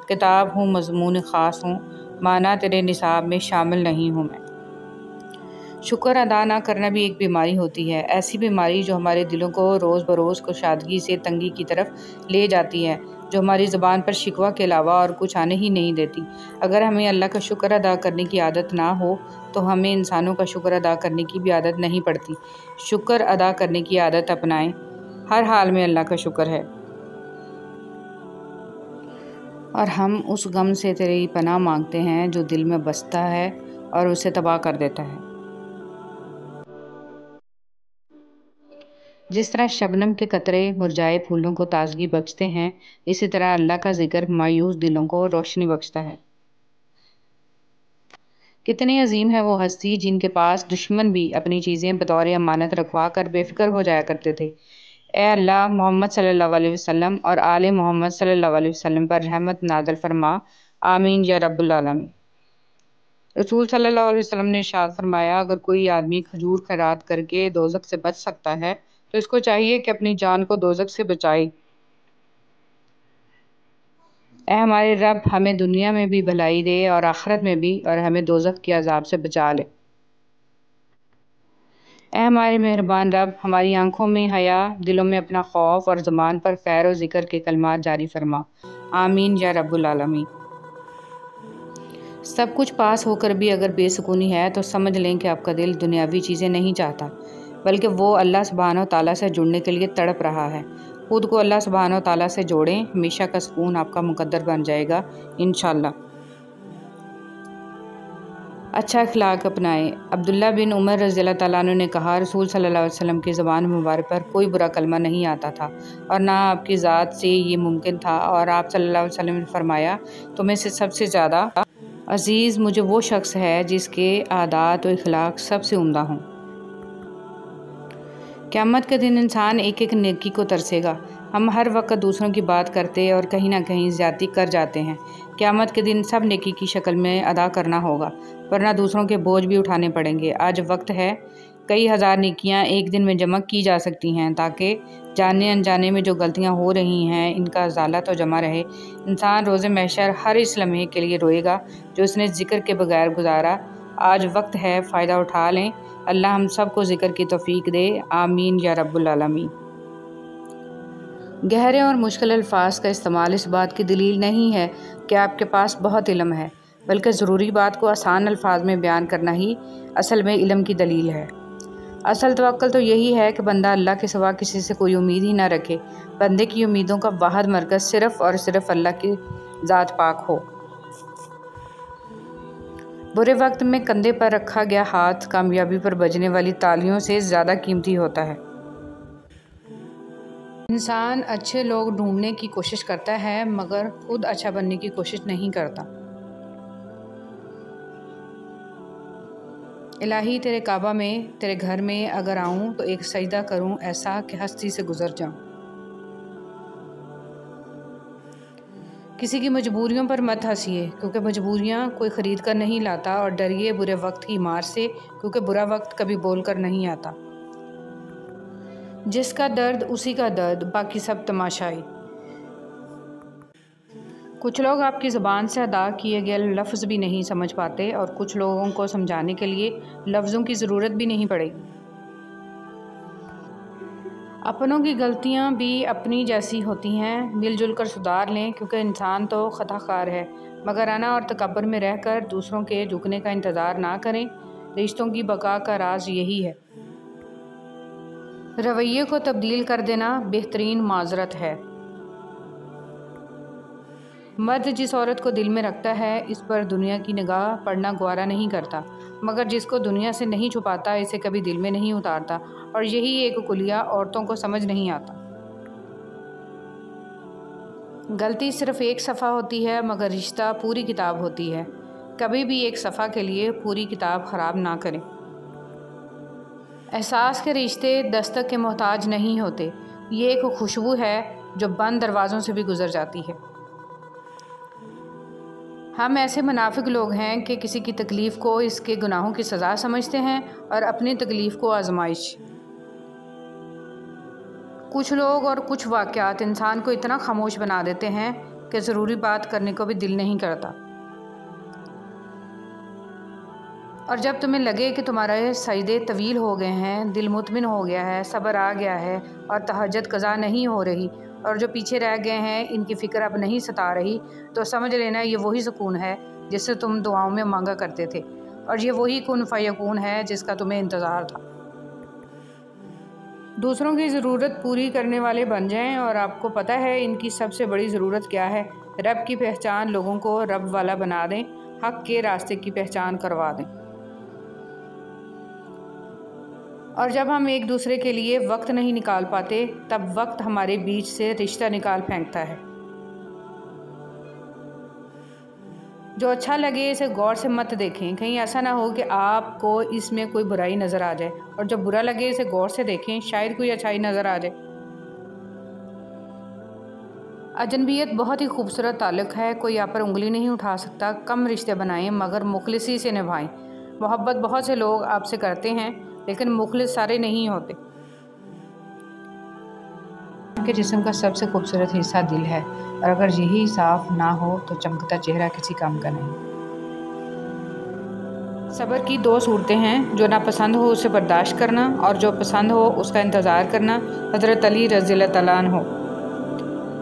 کتاب ہوں، مضمون خاص ہوں، مانا تیرے نصاب میں شامل نہیں ہوں میں۔ شکر ادا نہ کرنا بھی ایک بیماری ہوتی ہے، ایسی بیماری جو ہمارے دلوں کو روز بروز کشادگی سے تنگی کی طرف لے جاتی ہے، جو ہماری زبان پر شکوہ کے علاوہ اور کچھ آنے ہی نہیں دیتی۔ اگر ہمیں اللہ کا شکر ادا کرنے کی عادت نہ ہو تو ہمیں انسانوں کا شکر ادا کرنے کی بھی عادت نہیں پڑتی۔ شکر ادا کرنے کی عادت اپنائیں، ہر حال میں اللہ کا شکر ہے۔ اور ہم اس غم سے تیری پناہ مانگتے ہیں جو دل میں بستا ہے اور اسے تباہ کر دیتا ہے۔ جس طرح شبنم کے قطرے مرجھائے پھولوں کو تازگی بخشتے ہیں، اسی طرح اللہ کا ذکر مایوس دلوں کو روشنی بخشتا ہے۔ کتنی عظیم ہے وہ ہستی جن کے پاس دشمن بھی اپنی چیزیں بطور امانت رکھوا کر بے فکر ہو جایا کرتے تھے۔ اے اللہ، محمد صلی اللہ علیہ وسلم اور آل محمد صلی اللہ علیہ وسلم پر رحمت نازل فرما، آمین یا رب العالمین۔ رسول صلی اللہ علیہ وسلم نے ارشاد فرمایا، اگر کوئی آدمی کھجور خیرات کر کے دوزخ سے بچ سکتا ہے تو اس کو چاہیے کہ اپنی جان کو دوزخ سے بچائے۔ اے ہمارے رب، ہمیں دنیا میں بھی بھلائی دے اور آخرت میں بھی، اور ہمیں دوزخ کے عذاب سے بچا لے۔ اے ہمارے مہربان رب، ہماری آنکھوں میں حیا، دلوں میں اپنا خوف اور زبان پر خیر و ذکر کے کلمات جاری فرما، آمین یا رب العالمین۔ سب کچھ پاس ہو کر بھی اگر بے سکونی ہے تو سمجھ لیں کہ آپ کا دل دنیاوی چیزیں نہیں چاہتا، بلکہ وہ اللہ سبحانہ و تعالیٰ سے جڑنے کے لیے تڑپ رہا ہے۔ خود کو اللہ سبحانہ و تعالیٰ سے جوڑیں، ہمیشہ کا سکون آپ کا مقدر بن جائے گا انشاءاللہ۔ اچھا اخلاق اپنائیں۔ عبداللہ بن عمر رضی اللہ تعالیٰ عنہ نے کہا، رسول صلی اللہ علیہ وسلم کی زبان مبارک پر کوئی برا کلمہ نہیں آتا تھا اور نہ آپ کی ذات سے یہ ممکن تھا، اور آپ صلی اللہ علیہ وسلم نے فرمایا، تمہیں سے سب سے زیادہ عزیز مجھے وہ شخص ہے جس کے عادات و اخلاق سب سے عمدہ ہوں۔ قیامت کے دن انسان ایک ایک نیکی کو ترسے گا۔ ہم ہر وقت دوسروں کی بات کرتے اور کہیں نہ کہیں زیادتی کر جاتے ہیں۔ قیامت کے دن سب نیکی کی شکل میں ادا کرنا ہوگا، ورنہ دوسروں کے بوجھ بھی اٹھانے پڑیں گے۔ آج وقت ہے، کئی ہزار نیکیاں ایک دن میں جمع کی جا سکتی ہیں تاکہ جانے انجانے میں جو غلطیاں ہو رہی ہیں ان کا ازالہ تو جمع رہے۔ انسان روز محشر ہر اس لمحے کے لیے روئے گا جو اس نے ذکر کے بغیر گزارا۔ آج وقت ہے، فائدہ اٹھا لیں۔ اللہ ہم سب کو ذکر کی توفیق دے، آمین یا رب العالمین۔ گہرے اور مشکل الفاظ کا استعمال اس بات کی دلیل نہیں ہے کہ آپ کے پاس بہت علم ہے، بلکہ ضروری بات کو آسان الفاظ میں بیان کرنا ہی اصل میں علم کی دلیل ہے۔ اصل توکل تو یہی ہے کہ بندہ اللہ کے سوا کسی سے کوئی امید ہی نہ رکھے۔ بندے کی امیدوں کا واحد مرکز صرف اور صرف اللہ کی ذات پاک ہو۔ برے وقت میں کندھے پر رکھا گیا ہاتھ کامیابی پر بجنے والی تالیوں سے زیادہ قیمتی ہوتا ہے۔ انسان اچھے لوگ ڈھونڈنے کی کوشش کرتا ہے مگر خود اچھا بننے کی کوشش نہیں کرتا۔ الہی تیرے کعبہ میں، تیرے گھر میں اگر آؤں تو ایک سجدہ کروں ایسا کہ ہستی سے گزر جاؤں۔ کسی کی مجبوریوں پر مت ہنسیے، کیونکہ مجبوریاں کوئی خرید کر نہیں لاتا، اور ڈریے برے وقت کی مار سے، کیونکہ برا وقت کبھی بول کر نہیں آتا۔ جس کا درد اسی کا درد، باقی سب تماشائی۔ کچھ لوگ آپ کی زبان سے ادا کیے گئے لفظ بھی نہیں سمجھ پاتے، اور کچھ لوگوں کو سمجھانے کے لیے لفظوں کی ضرورت بھی نہیں پڑے گی۔ اپنوں کی غلطیاں بھی اپنی جیسی ہوتی ہیں، مل جل کر سدھار لیں، کیونکہ انسان تو خطا کار ہے، مگر انا اور تکبر میں رہ کر دوسروں کے جھکنے کا انتظار نہ کریں۔ رشتوں کی بقا کا راز یہی ہے۔ رویے کو تبدیل کر دینا بہترین معذرت ہے۔ مرد جس عورت کو دل میں رکھتا ہے، اس پر دنیا کی نگاہ پڑنا گوارا نہیں کرتا، مگر جس کو دنیا سے نہیں چھپاتا، اسے کبھی دل میں نہیں اتارتا، اور یہی ایک کلیہ عورتوں کو سمجھ نہیں آتا۔ غلطی صرف ایک صفحہ ہوتی ہے، مگر رشتہ پوری کتاب ہوتی ہے۔ کبھی بھی ایک صفحہ کے لیے پوری کتاب خراب نہ کریں۔ احساس کے رشتے دستک کے محتاج نہیں ہوتے، یہ ایک خوشبو ہے جو بند دروازوں سے بھی گزر جاتی ہے۔ ہم ایسے منافق لوگ ہیں کہ کسی کی تکلیف کو اس کے گناہوں کی سزا سمجھتے ہیں، اور اپنی تکلیف کو آزمائش۔ کچھ لوگ اور کچھ واقعات انسان کو اتنا خاموش بنا دیتے ہیں کہ ضروری بات کرنے کو بھی دل نہیں کرتا۔ اور جب تمہیں لگے کہ تمہارے سجدے طویل ہو گئے ہیں، دل مطمئن ہو گیا ہے، صبر آ گیا ہے، اور تہجد قضا نہیں ہو رہی، اور جو پیچھے رہ گئے ہیں ان کی فکر اب نہیں ستا رہی، تو سمجھ لینا یہ وہی سکون ہے جس سے تم دعاؤں میں مانگا کرتے تھے، اور یہ وہی کن فیکون ہے جس کا تمہیں انتظار تھا۔ دوسروں کی ضرورت پوری کرنے والے بن جائیں، اور آپ کو پتہ ہے ان کی سب سے بڑی ضرورت کیا ہے؟ رب کی پہچان، لوگوں کو رب والا بنا دیں، حق کے راستے کی پہچان کروا دیں۔ اور جب ہم ایک دوسرے کے لیے وقت نہیں نکال پاتے، تب وقت ہمارے بیچ سے رشتہ نکال پھینکتا ہے۔ جو اچھا لگے اسے غور سے مت دیکھیں، کہیں ایسا نہ ہو کہ آپ کو اس میں کوئی برائی نظر آ جائے، اور جو برا لگے اسے غور سے دیکھیں، شاید کوئی اچھائی نظر آ جائے۔ اجنبیت بہت ہی خوبصورت تعلق ہے، کوئی آپ پر انگلی نہیں اٹھا سکتا۔ کم رشتے بنائیں مگر مخلصی سے نبھائیں۔ محبت بہت سے لوگ آپ سے کرتے ہیں، لیکن مخلص سارے نہیں ہوتے۔ آپ کے جسم کا سب سے خوبصورت حصہ دل ہے، اور اگر یہی صاف نہ ہو تو چمکتا چہرہ کسی کام کا نہیں۔ صبر کی دو صورتیں ہیں، جو ناپسند ہو اسے برداشت کرنا، اور جو پسند ہو اس کا انتظار کرنا۔ حضرت علی رضی اللہ تعالیٰ عنہ۔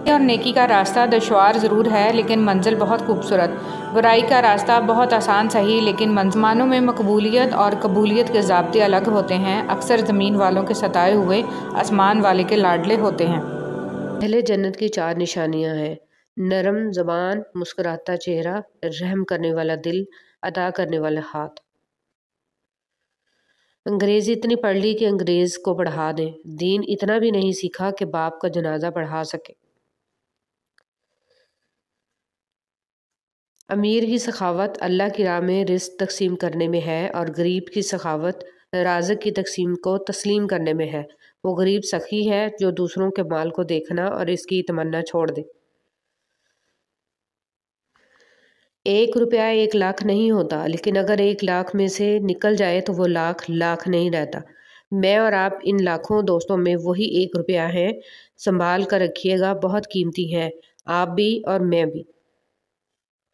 اور نیکی کا راستہ دشوار ضرور ہے، لیکن منزل بہت خوبصورت۔ برائی کا راستہ بہت آسان صحیح، لیکن منزلوں میں مقبولیت اور قبولیت کے ضابطے الگ ہوتے ہیں۔ اکثر زمین والوں کے ستائے ہوئے آسمان والے کے لاڈلے ہوتے ہیں۔ اہل جنت کی 4 نشانیاں ہیں: نرم زبان، مسکراتا چہرہ، رحم کرنے والا دل، عطا کرنے والا ہاتھ۔ انگریزی اتنی پڑھ لی کہ انگریز کو پڑھا دیں، دین اتنا بھی نہیں سیکھا کہ باپ کا جنازہ پڑھا سکے۔ امیر کی سخاوت اللہ کی راہ میں رزق تقسیم کرنے میں ہے، اور غریب کی سخاوت رازق کی تقسیم کو تسلیم کرنے میں ہے۔ وہ غریب سخی ہے جو دوسروں کے مال کو دیکھنا اور اس کی تمنا چھوڑ دے۔ 1 روپیہ 1 لاکھ نہیں ہوتا، لیکن اگر 1 لاکھ میں سے نکل جائے تو وہ لاکھ نہیں رہتا۔ میں اور آپ ان لاکھوں دوستوں میں وہی 1 روپیہ ہیں، سنبھال کر رکھیے گا، بہت قیمتی ہیں، آپ بھی اور میں بھی۔